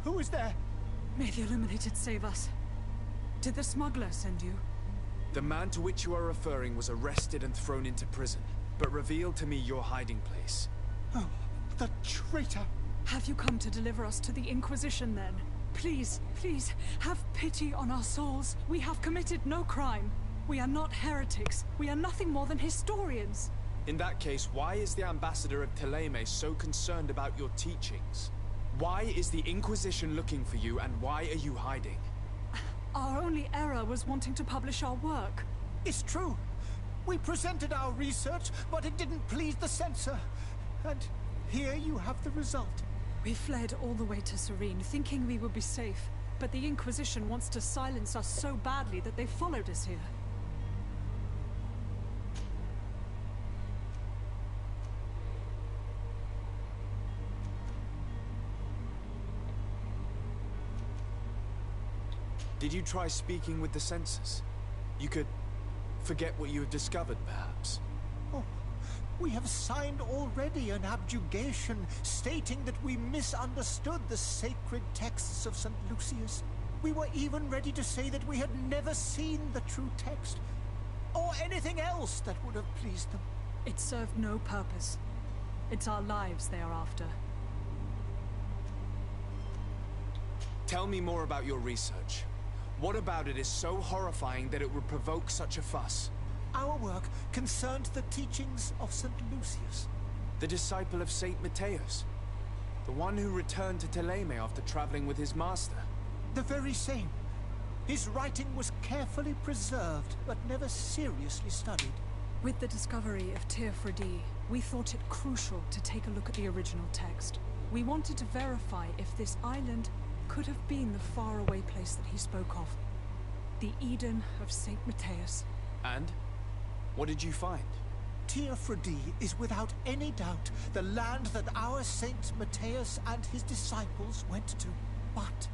Who is there? May the Illuminated save us. Did the smuggler send you? The man to which you are referring was arrested and thrown into prison, but revealed to me your hiding place. Oh, the traitor! Have you come to deliver us to the Inquisition then? Please, please, have pity on our souls. We have committed no crime. We are not heretics. We are nothing more than historians. In that case, why is the ambassador of Thélème so concerned about your teachings? Why is the Inquisition looking for you, and why are you hiding? Our only error was wanting to publish our work. It's true. We presented our research, but it didn't please the censor. And here you have the result. We fled all the way to Serene, thinking we would be safe. But the Inquisition wants to silence us so badly that they followed us here. Did you try speaking with the censors? You could forget what you have discovered, perhaps. Oh, we have signed already an abjugation stating that we misunderstood the sacred texts of St. Lucius. We were even ready to say that we had never seen the true text, or anything else that would have pleased them. It served no purpose. It's our lives they are after. Tell me more about your research. What about it is so horrifying that it would provoke such a fuss? Our work concerned the teachings of St. Lucius. The disciple of Saint Matthias. The one who returned to Thélème after traveling with his master. The very same. His writing was carefully preserved, but never seriously studied. With the discovery of Théophrodie, we thought it crucial to take a look at the original text. We wanted to verify if this island could have been the faraway place that he spoke of. The Eden of Saint Matthias. And? What did you find? Théophrodie is without any doubt the land that our Saint Matthias and his disciples went to. But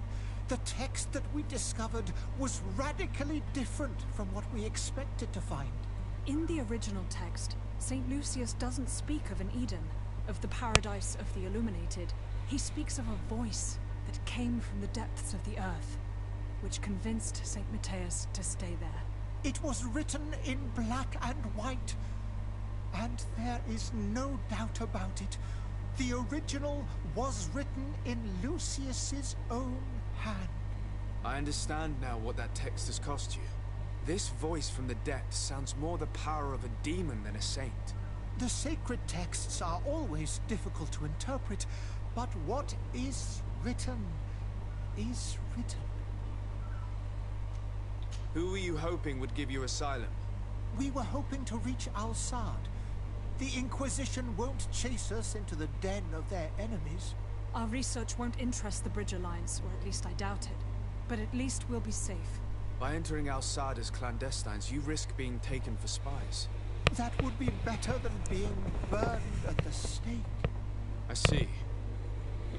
the text that we discovered was radically different from what we expected to find. In the original text, St. Lucius doesn't speak of an Eden, of the paradise of the illuminated. He speaks of a voice that came from the depths of the earth, which convinced St. Matthias to stay there. It was written in black and white, and there is no doubt about it. The original was written in Lucius's own hand. I understand now what that text has cost you. This voice from the depths sounds more the power of a demon than a saint. The sacred texts are always difficult to interpret, but what is written is written. Who were you hoping would give you asylum? We were hoping to reach Al-Sad. The Inquisition won't chase us into the den of their enemies. Our research won't interest the Bridge Alliance, or at least I doubt it. But at least we'll be safe. By entering Al-Sad as clandestines, you risk being taken for spies. That would be better than being burned at the stake. I see.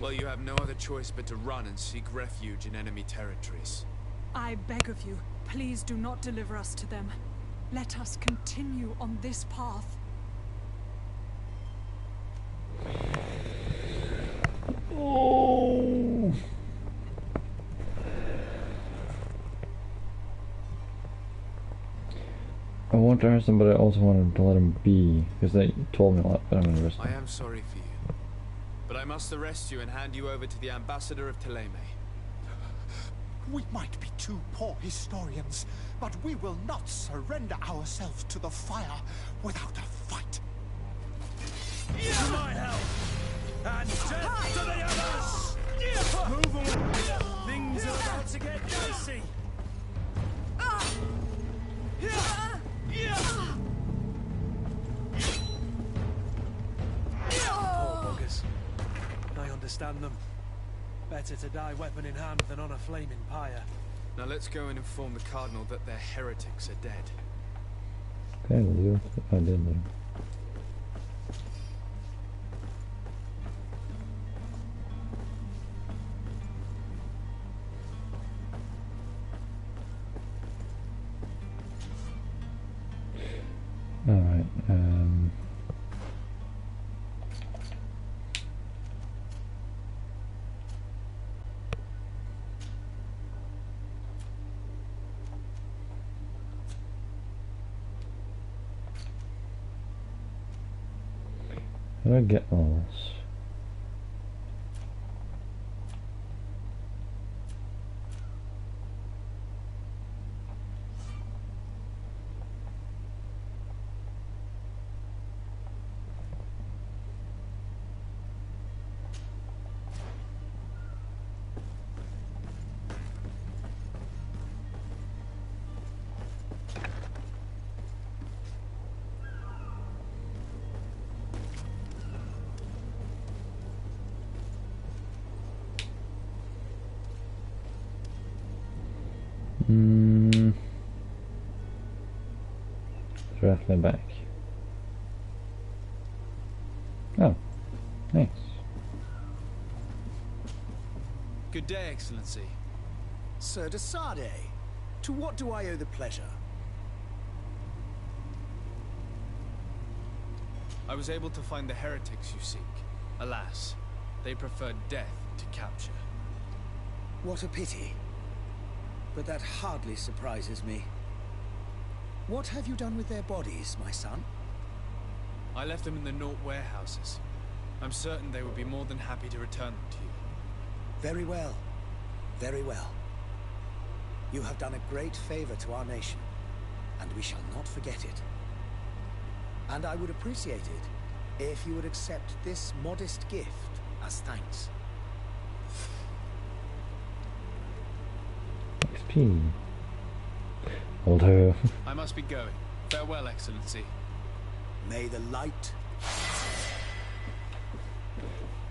Well, you have no other choice but to run and seek refuge in enemy territories. I beg of you, please do not deliver us to them. Let us continue on this path. Oh. I want to arrest him, but I also wanted to let him be, because they told me a lot, but I'm gonna arrest him. I am sorry for you, but I must arrest you and hand you over to the ambassador of Thélème. We might be two poor historians, but we will not surrender ourselves to the fire without a fight. To my help! And death to the others! Move on! Things are about to get dicey! Poor buggers. I understand them. Better to die weapon in hand than on a flaming pyre. Now let's go and inform the Cardinal that their heretics are dead. Okay, we'll do it. I did then. Alright, how do I get all this? Draft me back. Oh, thanks. Good day, Excellency. Sir de Sade, to what do I owe the pleasure? I was able to find the heretics you seek. Alas, they preferred death to capture. What a pity. But that hardly surprises me. What have you done with their bodies, my son? I left them in the Norway warehouses. I'm certain they would be more than happy to return them to you. Very well. Very well. You have done a great favor to our nation, and we shall not forget it. And I would appreciate it if you would accept this modest gift as thanks. XP. Will do. I must be going. Farewell, Excellency. May the light...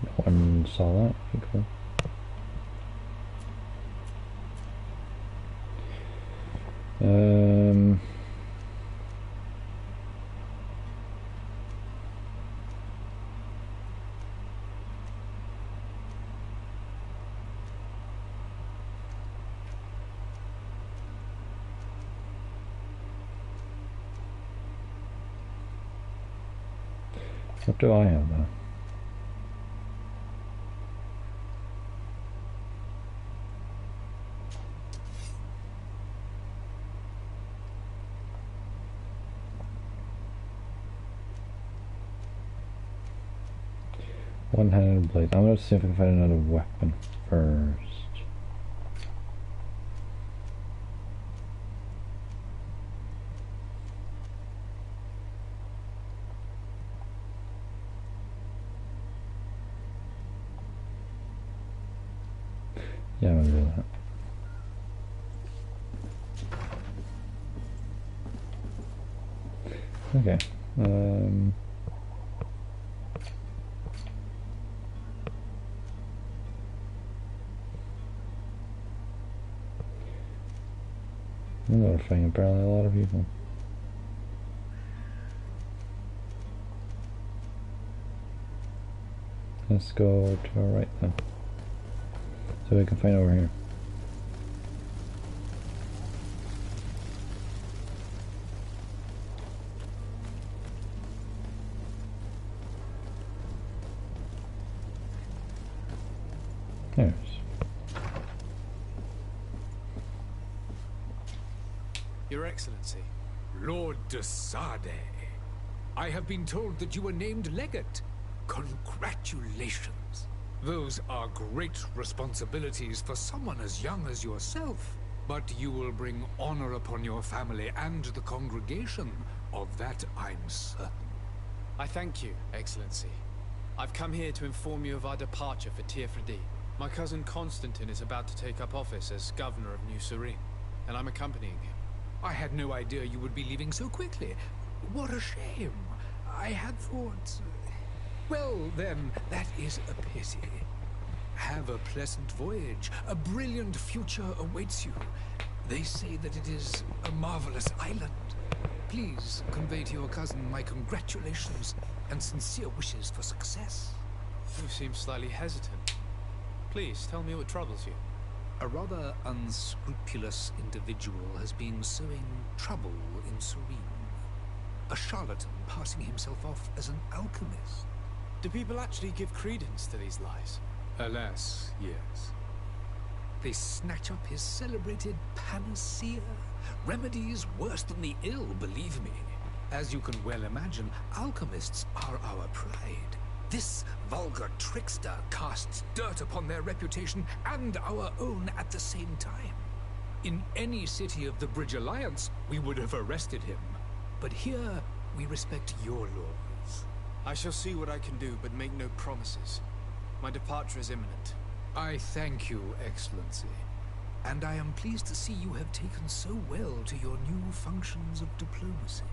No one saw that. Okay, cool. What do I have though? One-handed blade. I'm gonna see if I can find another weapon first. Yeah, I'm gonna do that. Okay. I'm notifying apparently a lot of people. Let's go to our right then. So we can find over here. There's. Your Excellency. Lord de Sade, I have been told that you were named legate. Congratulations. Those are great responsibilities for someone as young as yourself. But you will bring honor upon your family and the congregation. Of that I'm certain. I thank you, Excellency. I've come here to inform you of our departure for Tirfredi. My cousin Constantine is about to take up office as governor of New Serene, and I'm accompanying him. I had no idea you would be leaving so quickly. What a shame. I had thought... Well, then, that is a pity. Have a pleasant voyage. A brilliant future awaits you. They say that it is a marvelous island. Please convey to your cousin my congratulations and sincere wishes for success. You seem slightly hesitant. Please, tell me what troubles you. A rather unscrupulous individual has been sowing trouble in Serene. A charlatan passing himself off as an alchemist. Do people actually give credence to these lies? Alas, yes. They snatch up his celebrated panacea. Remedies worse than the ill, believe me. As you can well imagine, alchemists are our pride. This vulgar trickster casts dirt upon their reputation and our own at the same time. In any city of the Bridge Alliance, we would have arrested him. But here, we respect your laws. I shall see what I can do, but make no promises. My departure is imminent. I thank you, Excellency. And I am pleased to see you have taken so well to your new functions of diplomacy.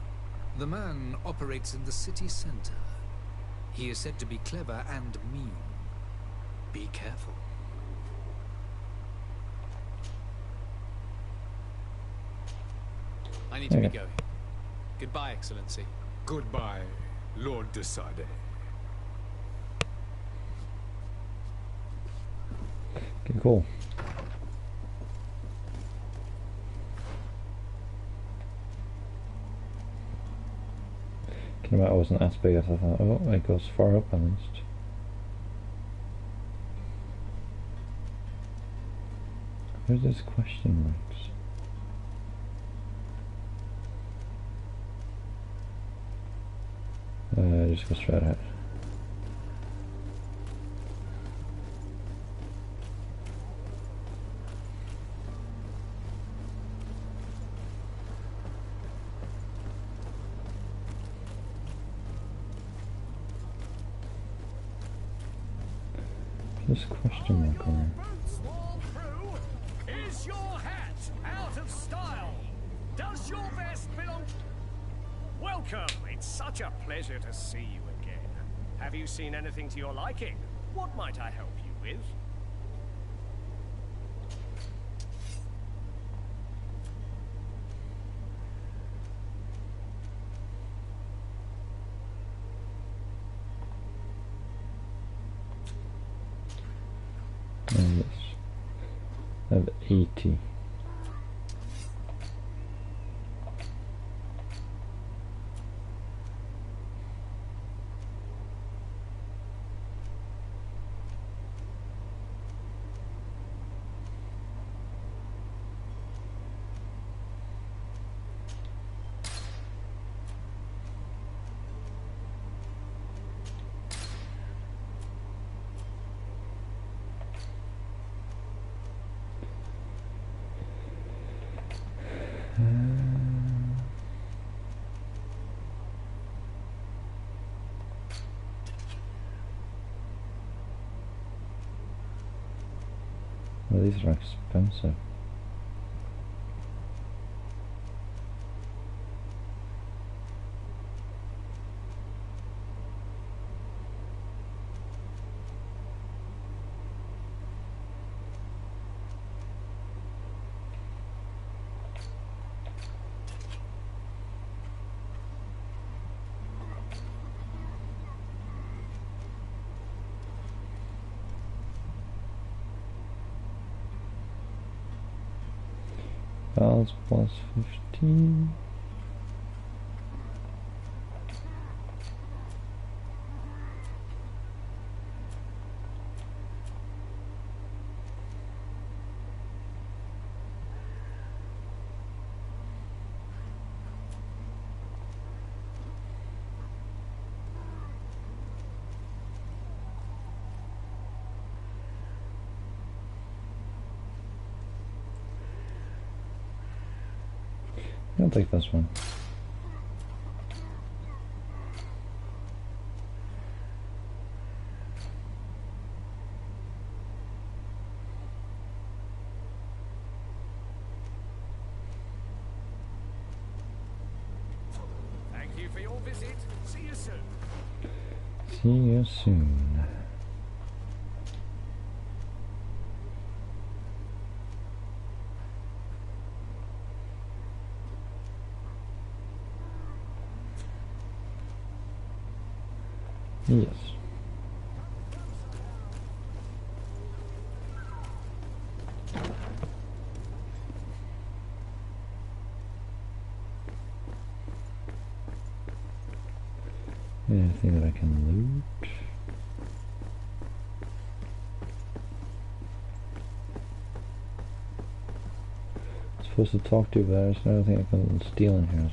The man operates in the city center. He is said to be clever and mean. Be careful. I need to be going. Goodbye, Excellency. Goodbye, Lord de Sade. Okay, cool. It wasn't as big as I thought. Oh, it goes far up at least. Where's this question marks? Just go straight ahead. This question mark on there. Is your hat out of style? Does your vest belong? Welcome. It's such a pleasure to see you again. Have you seen anything to your liking? What might I help you with? And this. I have 80. Well, these are expensive. Balance plus 15. I'll take this one. Thank you for your visit. See you soon. See you soon. Yes. Anything that I can loot? I'm supposed to talk to, but there's nothing I can steal in here.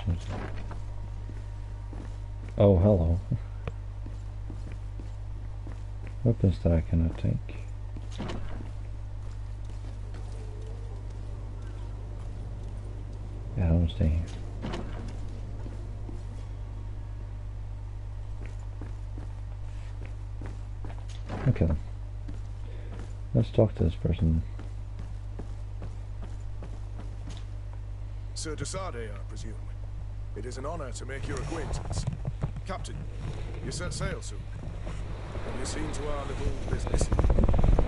Oh, hello. Weapons that I cannot take. Yeah, I'll stay here. Okay then. Let's talk to this person. Sir Desade, I presume. It is an honor to make your acquaintance. Captain, you set sail soon. Have you seen to our little business?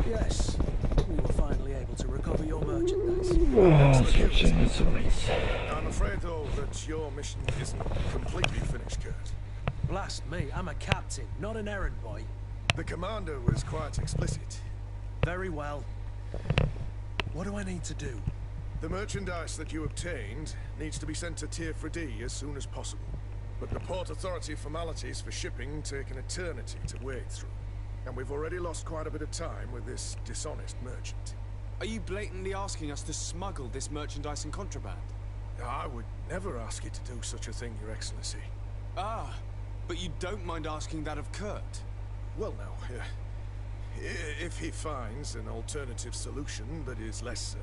Yes. We were finally able to recover your merchandise. I'm afraid, though, that your mission isn't completely finished, Kurt. Blast me, I'm a captain, not an errand boy. The commander was quite explicit. Very well. What do I need to do? The merchandise that you obtained needs to be sent to Tier 4D as soon as possible. But the Port Authority formalities for shipping take an eternity to wade through. And we've already lost quite a bit of time with this dishonest merchant. Are you blatantly asking us to smuggle this merchandise and contraband? I would never ask you to do such a thing, Your Excellency. Ah, but you don't mind asking that of Kurt? Well, now, if he finds an alternative solution that is less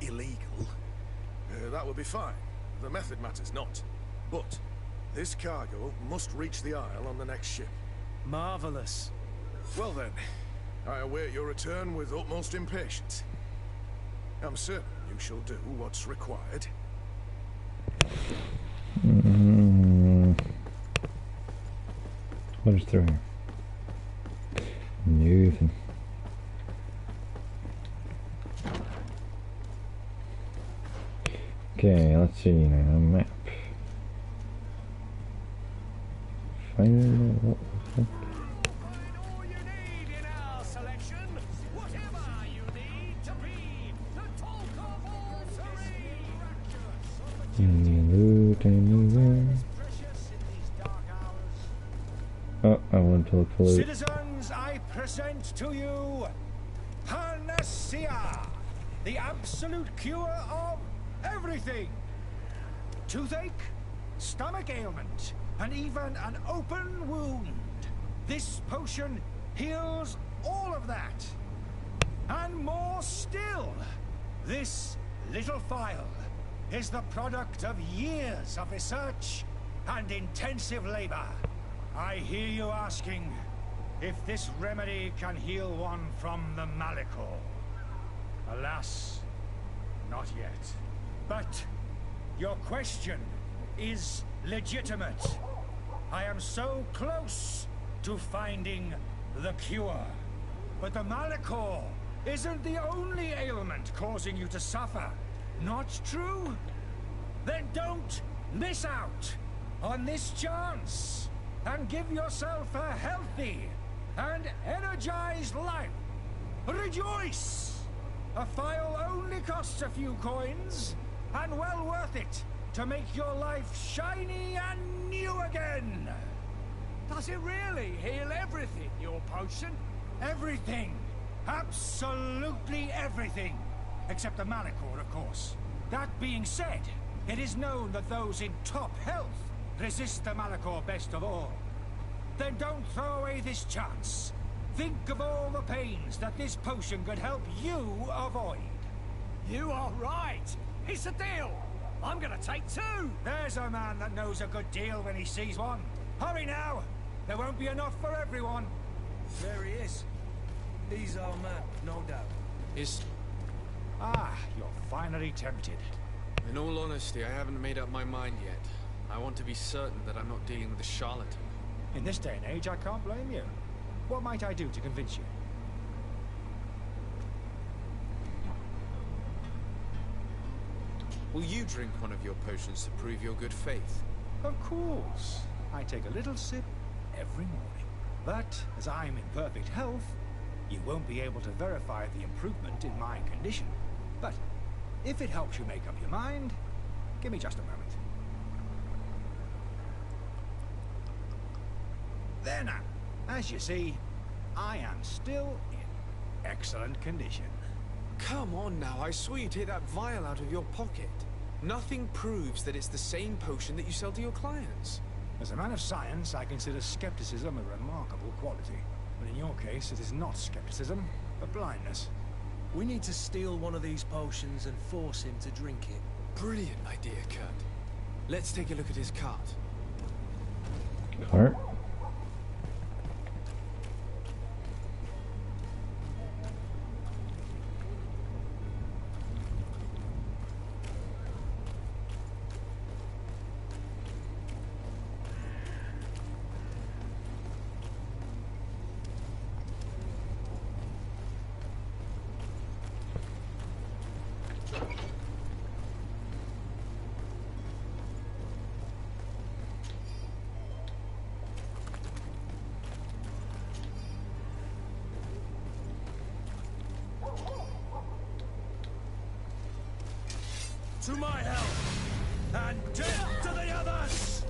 illegal, that would be fine. The method matters not. But this cargo must reach the Isle on the next ship. Marvelous. Well then, I await your return with utmost impatience. I'm certain you shall do what's required. What is through here? Nothing. Okay, let's see now. Map. Find what the fuck? Any loot anywhere? Oh, I want to look for loot. Citizens, I present to you Panacea, the absolute cure of everything. Toothache, stomach ailment, and even an open wound. This potion heals all of that. And more still, this little phial is the product of years of research and intensive labor. I hear you asking if this remedy can heal one from the Malichor. Alas, not yet. But your question is legitimate. I am so close to finding the cure. But the Malachor isn't the only ailment causing you to suffer. Not true? Then don't miss out on this chance and give yourself a healthy and energized life. Rejoice! A phial only costs a few coins, and well worth it to make your life shiny and new again. Does it really heal everything, your potion? Everything. Absolutely everything. Except the Malachor, of course. That being said, it is known that those in top health resist the Malachor best of all. Then don't throw away this chance. Think of all the pains that this potion could help you avoid. You are right. It's a deal. I'm gonna take 2. There's a man that knows a good deal when he sees one. Hurry now. There won't be enough for everyone. There he is. He's our man, no doubt. Ah, you're finally tempted. In all honesty, I haven't made up my mind yet. I want to be certain that I'm not dealing with a charlatan. In this day and age, I can't blame you. What might I do to convince you? Will you drink one of your potions to prove your good faith? Of course. I take a little sip every morning. But, as I'm in perfect health, you won't be able to verify the improvement in my condition. But, if it helps you make up your mind, give me just a moment. There now. As you see, I am still in excellent condition. Come on now, I swear you take that vial out of your pocket. Nothing proves that it's the same potion that you sell to your clients. As a man of science, I consider skepticism a remarkable quality. But in your case, it is not skepticism, but blindness. We need to steal one of these potions and force him to drink it. Brilliant idea, Kurt. Let's take a look at his cart. Cart? To my help, and death to the others!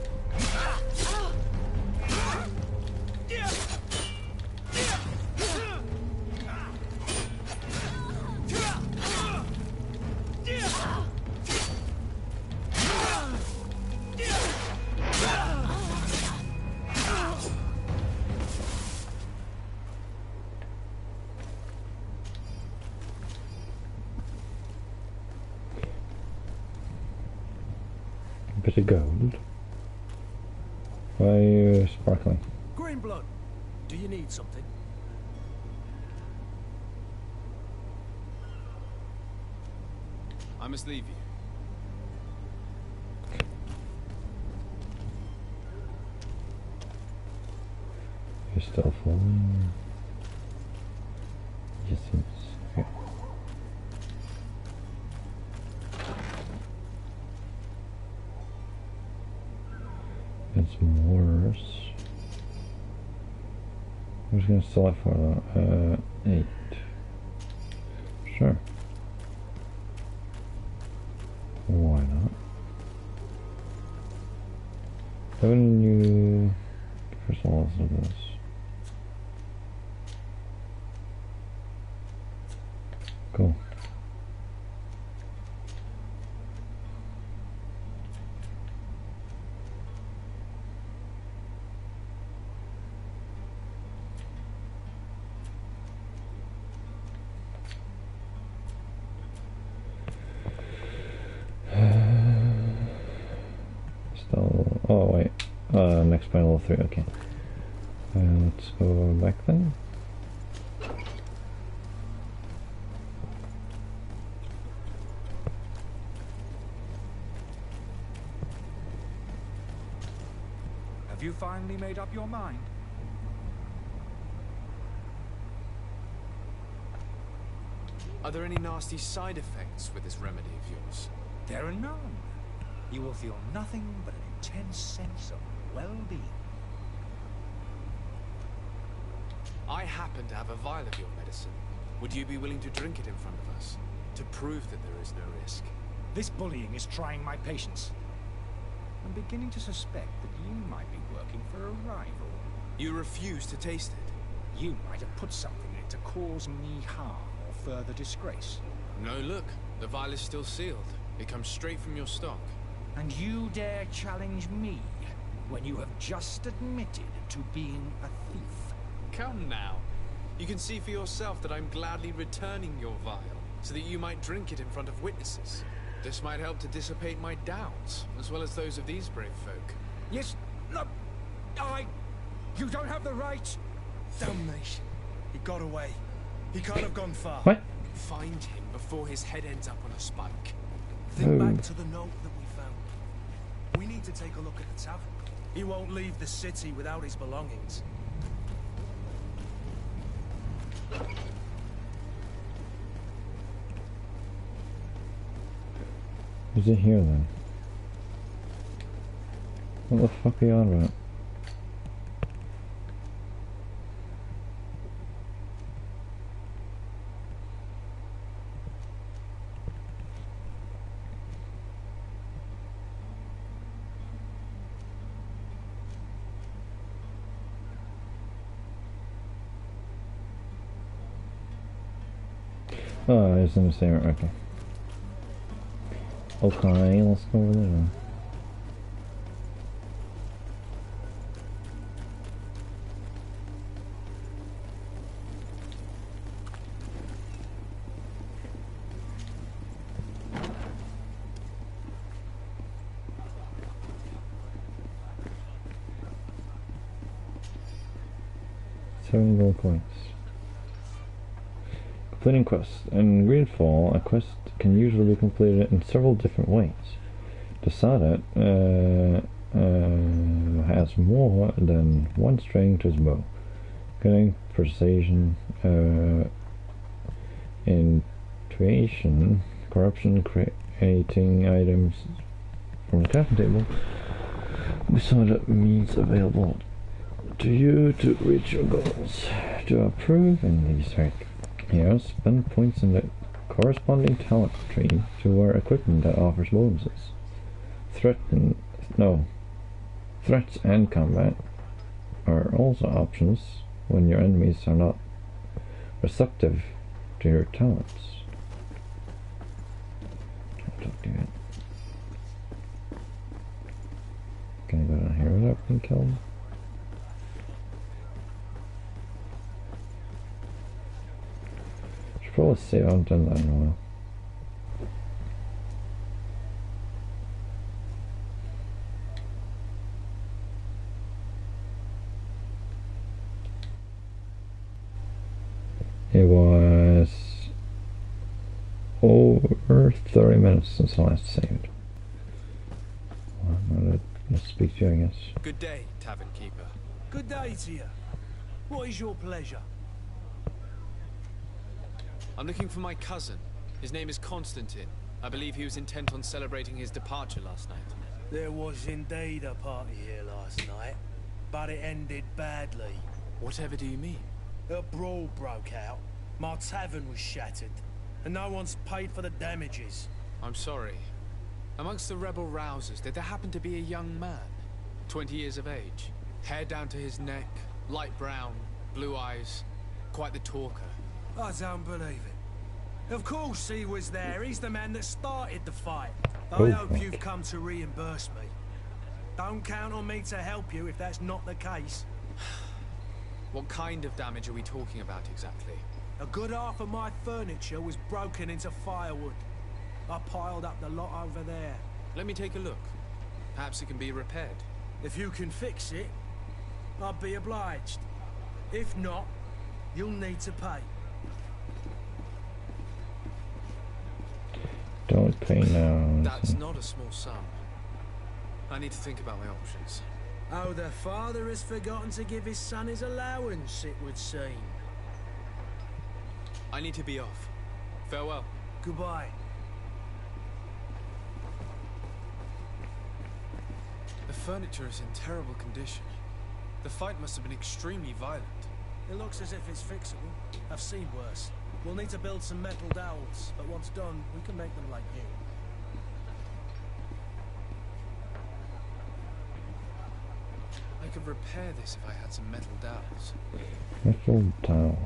Bit of gold. Why are you sparkling? Green blood. Do you need something? I must leave you. You're still falling. Yes, yes. Okay. It's worse. I'm just gonna sell it for 8. Sure. Why not? Haven't you first of all listen to this? Cool. Still, oh wait, next by level 3, okay. Let's go back then. Have you finally made up your mind? Are there any nasty side effects with this remedy of yours? There are none. You will feel nothing but an intense sense of well-being. I happen to have a vial of your medicine. Would you be willing to drink it in front of us? To prove that there is no risk? This bullying is trying my patience. I'm beginning to suspect that you might be working for a rival. You refuse to taste it? You might have put something in it to cause me harm or further disgrace. No, look. The vial is still sealed. It comes straight from your stock. And you dare challenge me when you have just admitted to being a thief? Come now. You can see for yourself that I'm gladly returning your vial, so that you might drink it in front of witnesses. This might help to dissipate my doubts, as well as those of these brave folk. Yes, no, you don't have the right. Damnation. He got away. He can't have gone far. What? Find him before his head ends up on a spike. Think back to the note that we found. We need to take a look at the tavern. He won't leave the city without his belongings. Is it here then? What the fuck are you on about? Oh, it's in the same. Okay. Okay, let's go over there. $7 gold coins. Completing quests. In Greedfall, a quest can usually be completed in several different ways. The Sadat has more than one string to his bow. Getting persuasion, intuition, corruption, creating items from the crafting table. The Sadat means available to you to reach your goals. To approve in these heroes, spend points in the corresponding talent tree to wear equipment that offers bonuses. Threats and combat are also options when your enemies are not receptive to your talents. Can't talk to you. Can I go down here without being killed? Probably save. I haven't done that in a while. It was over 30 minutes since I last saved. Well, I'm gonna speak to you, I guess. Good day, tavern keeper. Good day to you. What is your pleasure? I'm looking for my cousin. His name is Constantine. I believe he was intent on celebrating his departure last night. There was indeed a party here last night, but it ended badly. Whatever do you mean? A brawl broke out. My tavern was shattered, and no one's paid for the damages. I'm sorry. Amongst the rebel rousers, did there happen to be a young man? 20 years of age. Hair down to his neck, light brown, blue eyes. Quite the talker. I don't believe it. Of course he was there. He's the man that started the fight. I hope you've come to reimburse me. Don't count on me to help you if that's not the case. What kind of damage are we talking about exactly? A good half of my furniture was broken into firewood. I piled up the lot over there. Let me take a look. Perhaps it can be repaired. If you can fix it, I'd be obliged. If not, you'll need to pay. Don't pay now. That's not a small sum. I need to think about my options. Oh, the father has forgotten to give his son his allowance, it would seem. I need to be off. Farewell. Goodbye. The furniture is in terrible condition. The fight must have been extremely violent. It looks as if it's fixable. I've seen worse. We'll need to build some metal dowels, but once done, we can make them like new. I could repair this if I had some metal dowels. Metal dowels.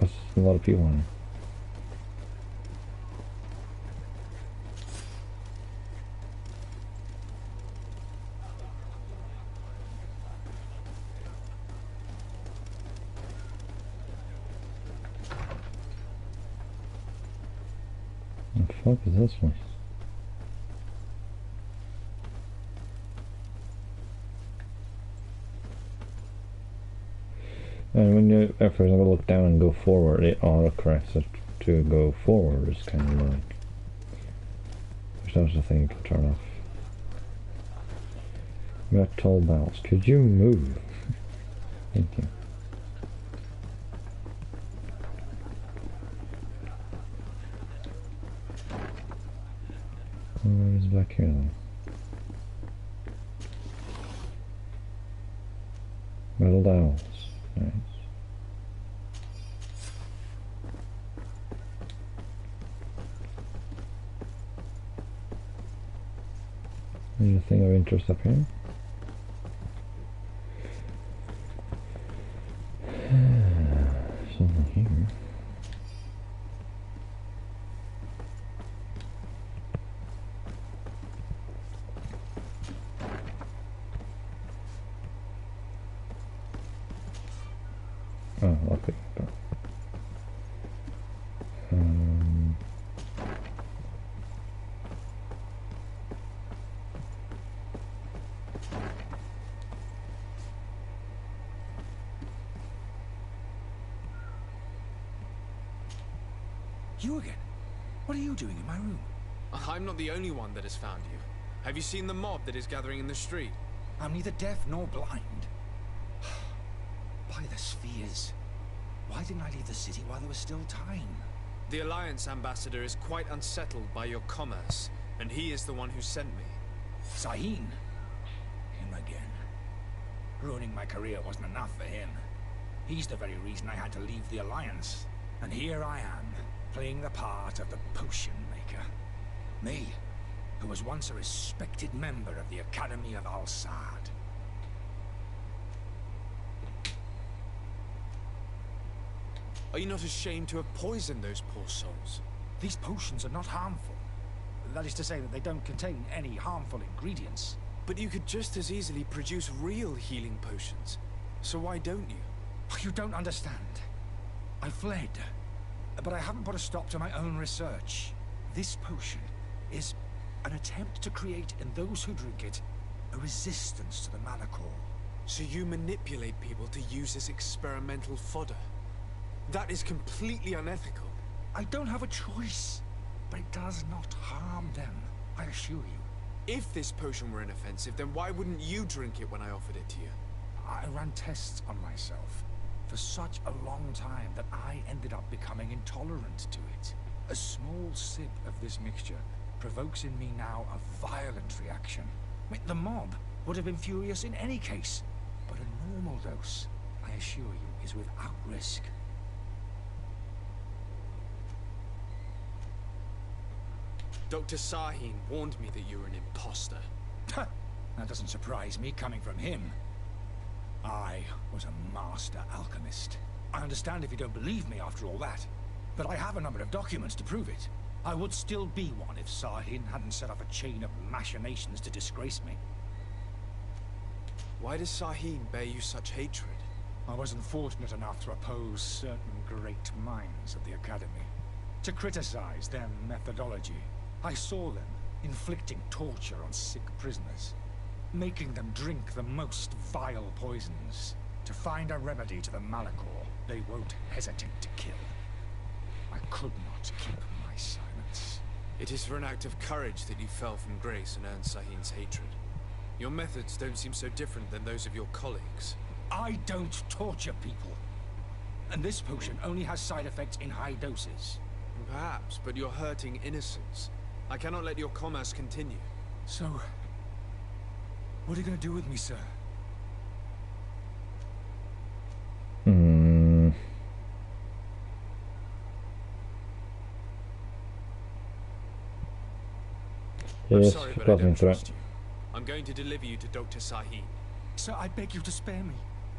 That's a lot of people in here. What the fuck is this one? And when you, for example, look down and go forward, it autocorrects it to go forward. It's kind of like, which that's the thing you can turn off. Metal dowels. Could you move? Thank you. Where is back here then? Metal dowels. Nice. Anything of interest up here? Something here. Oh, okay. You again? What are you doing in my room? I'm not the only one that has found you. Have you seen the mob that is gathering in the street? I'm neither deaf nor blind. By the spheres. Why didn't I leave the city while there was still time? The Alliance ambassador is quite unsettled by your commerce, and he is the one who sent me. Sahin? Him again. Ruining my career wasn't enough for him. He's the very reason I had to leave the Alliance. And here I am, playing the part of the potion maker. Me, who was once a respected member of the Academy of Al-Sad. Are you not ashamed to have poisoned those poor souls? These potions are not harmful. That is to say that they don't contain any harmful ingredients. But you could just as easily produce real healing potions. So why don't you? You don't understand. I fled. But I haven't put a stop to my own research. This potion is an attempt to create in those who drink it a resistance to the Malachor. So you manipulate people to use this experimental fodder? That is completely unethical. I don't have a choice, but it does not harm them, I assure you. If this potion were inoffensive, then why wouldn't you drink it when I offered it to you? I ran tests on myself for such a long time that I ended up becoming intolerant to it. A small sip of this mixture provokes in me now a violent reaction. The mob would have been furious in any case, but a normal dose, I assure you, is without risk. Dr. Sahin warned me that you were an imposter. That doesn't surprise me, coming from him. I was a master alchemist. I understand if you don't believe me after all that, but I have a number of documents to prove it. I would still be one if Sahin hadn't set up a chain of machinations to disgrace me. Why does Sahin bear you such hatred? I wasn't fortunate enough to oppose certain great minds of the Academy, to criticize their methodology. I saw them inflicting torture on sick prisoners, making them drink the most vile poisons to find a remedy to the Malachor they won't hesitate to kill. I could not keep my silence. It is for an act of courage that you fell from grace and earned Sahin's hatred. Your methods don't seem so different than those of your colleagues. I don't torture people. And this potion only has side effects in high doses. Perhaps, but you're hurting innocents. I cannot let your commerce continue. So, what are you going to do with me, sir? I'm Yes, sorry, but I don't passing through. trust you. I'm going to deliver you to Dr. Sahin. Sir, I beg you to spare me.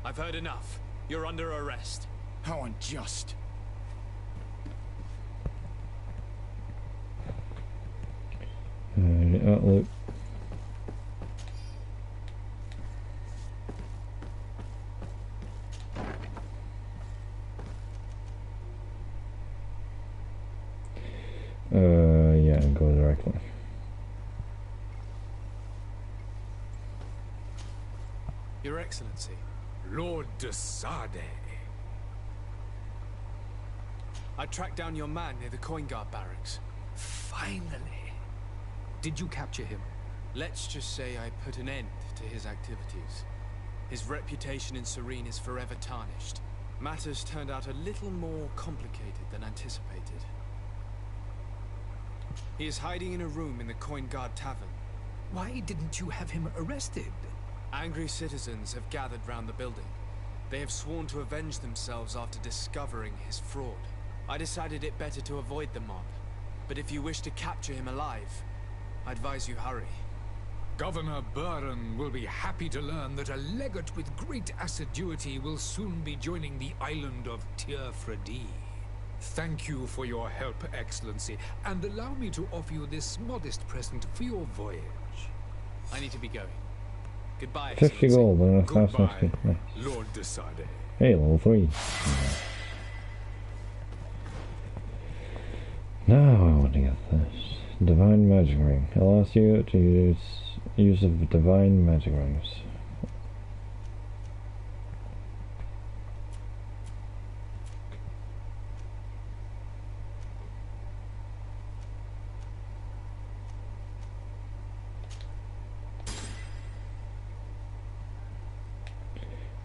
I've heard enough. You're under arrest. How unjust. Look. Yeah, go directly. Your Excellency. Lord de Sade. I tracked down your man near the coin guard barracks. Finally. Did you capture him? Let's just say I put an end to his activities. His reputation in Serene is forever tarnished. Matters turned out a little more complicated than anticipated. He is hiding in a room in the Coin Guard Tavern. Why didn't you have him arrested? Angry citizens have gathered round the building. They have sworn to avenge themselves after discovering his fraud. I decided it better to avoid the mob. But if you wish to capture him alive, I advise you hurry. Governor Buren will be happy to learn that a legate with great assiduity will soon be joining the island of Tir-Fredi. Thank you for your help, Excellency, and allow me to offer you this modest present for your voyage. I need to be going. Goodbye, 50 gold, and a fast Goodbye, nice. Lord de Sade. Hey, level 3. Now I want to get this. Divine Magic Ring. Allows you to use of Divine Magic Rings.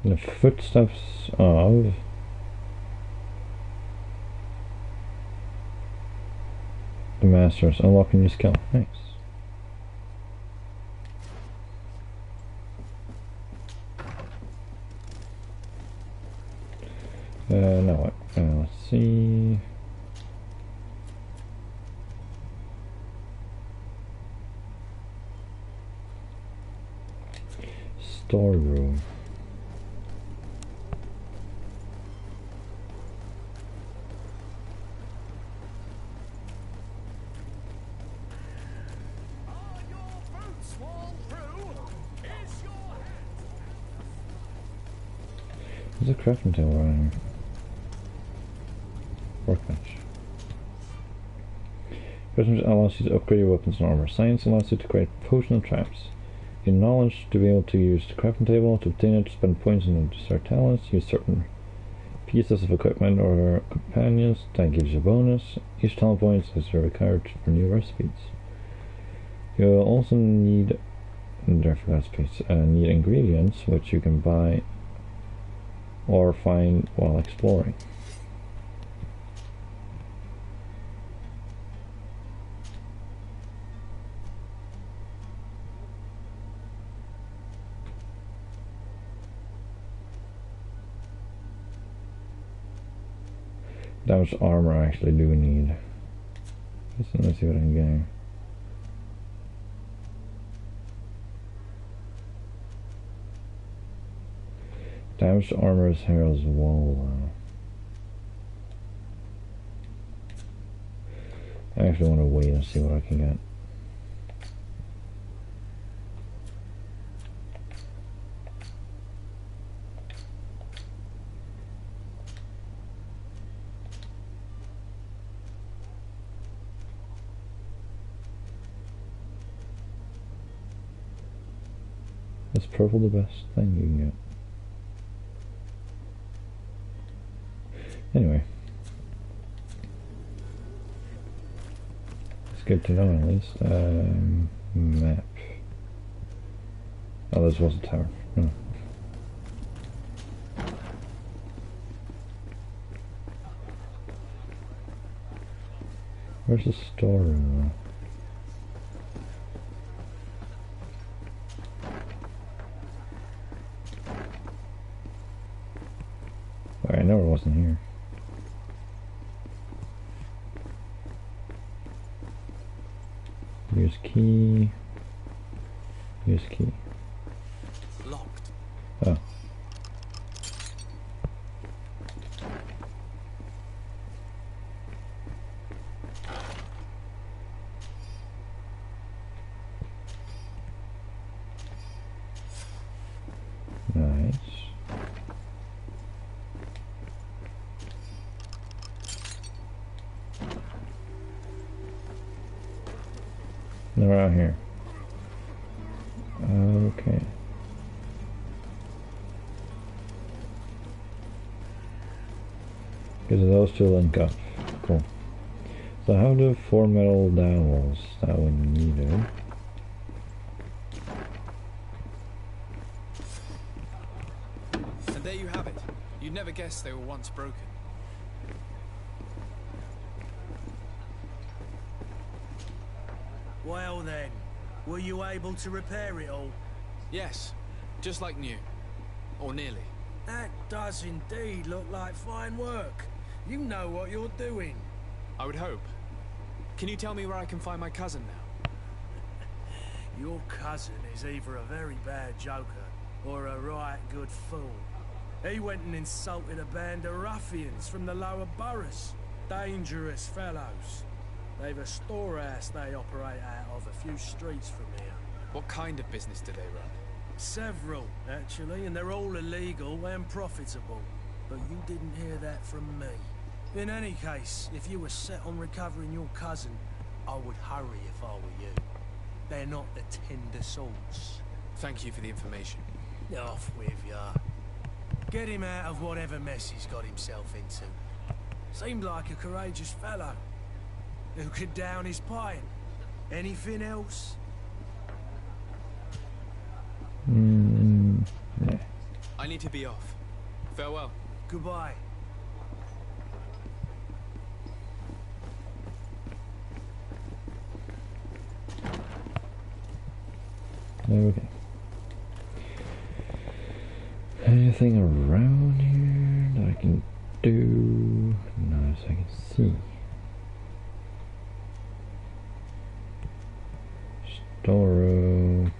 The footsteps of the masters. Unlocking your skill. Nice. Now what? Let's see. Storeroom. There's a crafting table around here. Workbench. Crafting allows you to upgrade your weapons and armor. Science allows you to create potions and traps. Your knowledge to be able to use the crafting table. To obtain it, to spend points on certain talents. Use certain pieces of equipment or companions. That gives you a bonus. Each talent point is required for new recipes. You'll also need need ingredients which you can buy or find while exploring. Damaged armor I actually do need. Let's see what I can get. Damaged armor is here as well. I actually want to wait and see what I can get. Is purple the best thing you can get? Anyway, let's good to know at least. Map. Oh, this was a tower. Oh. Where's the storeroom? I know it wasn't here. Use key. Use key. Locked. Oh. Nice. They're out here. Okay. Because those two link up. Cool. So how do 4 metal dowels that we needed? And there you have it. You'd never guess they were once broken. Well then, were you able to repair it all? Yes, just like new. Or nearly. That does indeed look like fine work. You know what you're doing. I would hope. Can you tell me where I can find my cousin now? Your cousin is either a very bad joker or a right good fool. He went and insulted a band of ruffians from the lower boroughs. Dangerous fellows. They've a storehouse they operate out of a few streets from here. What kind of business do they run? Several, actually, and they're all illegal and profitable. But you didn't hear that from me. In any case, if you were set on recovering your cousin, I would hurry if I were you. They're not the tender sorts. Thank you for the information. Off with ya. Get him out of whatever mess he's got himself into. Seemed like a courageous fellow. Who could down his pint? Anything else? Yeah. I need to be off. Farewell. Goodbye. Okay. Anything around here that I can do? No, so I can see. Storeroom.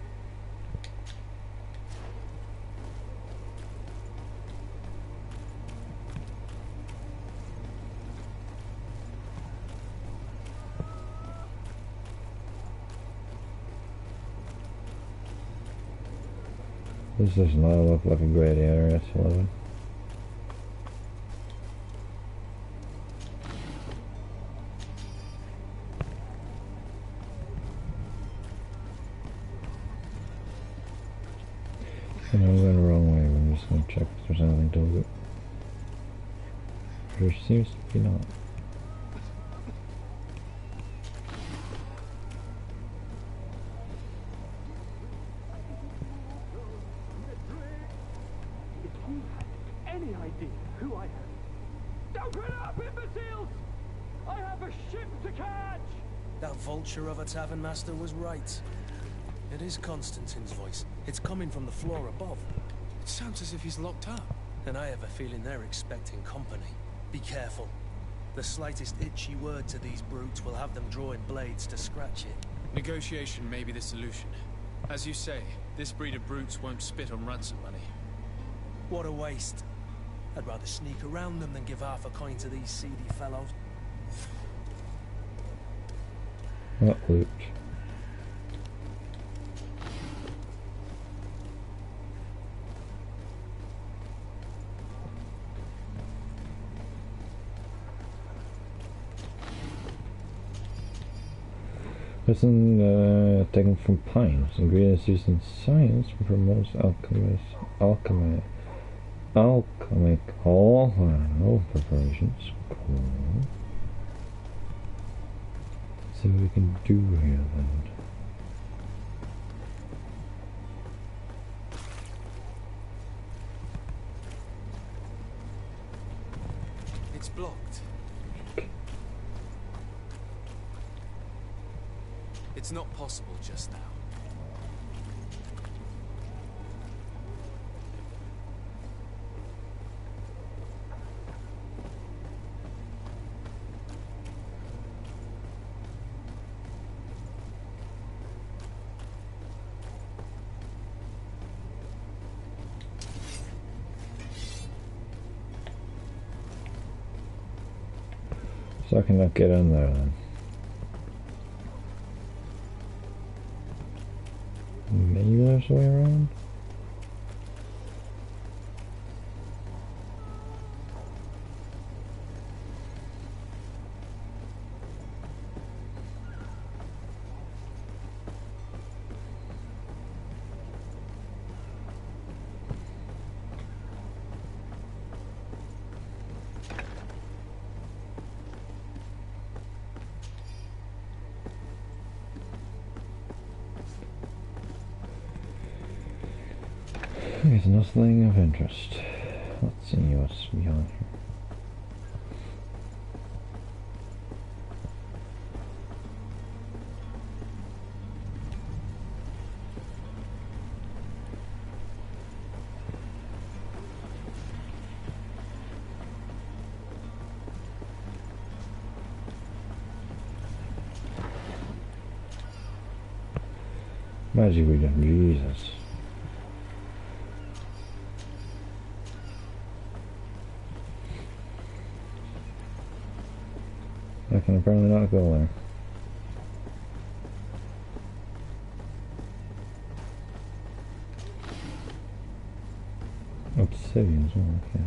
This does not look like a great area, S11. And I'm going the wrong way, I'm just going to check if there's anything to look. There seems to be not. Any idea who I am? Open up, imbeciles! I have a ship to catch! That vulture of a tavern master was right. It is Constantine's voice. It's coming from the floor above. It sounds as if he's locked up. And I have a feeling they're expecting company. Be careful. The slightest itchy word to these brutes will have them drawing blades to scratch it. Negotiation may be the solution. As you say, this breed of brutes won't spit on ransom money. What a waste. I'd rather sneak around them than give half a coin to these seedy fellows. What loot? Person taken from pines. Ingredients used in science promotes alchemic preparations. Cool. see what we can do here then. It's blocked. It's not possible just now. So I cannot get in there then. Maybe there's a way around? There's nothing of interest. Let's see what's beyond here. Magic region, Jesus. I can apparently not go there. Obsidian as well, okay.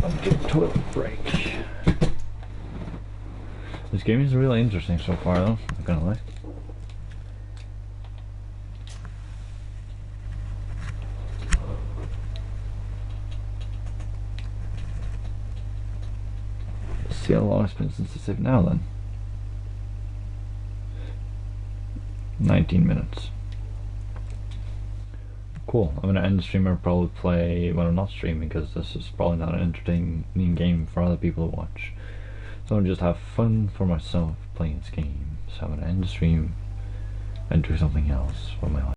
I'm getting toilet break. This game is really interesting so far though, not gonna lie. Let's see how long it's been since I saved now then. 19 minutes. Cool. I'm gonna end the stream and probably play when I'm not streaming because this is probably not an entertaining game for other people to watch. So I'm gonna just have fun for myself playing this game. So I'm gonna end the stream and do something else with my life.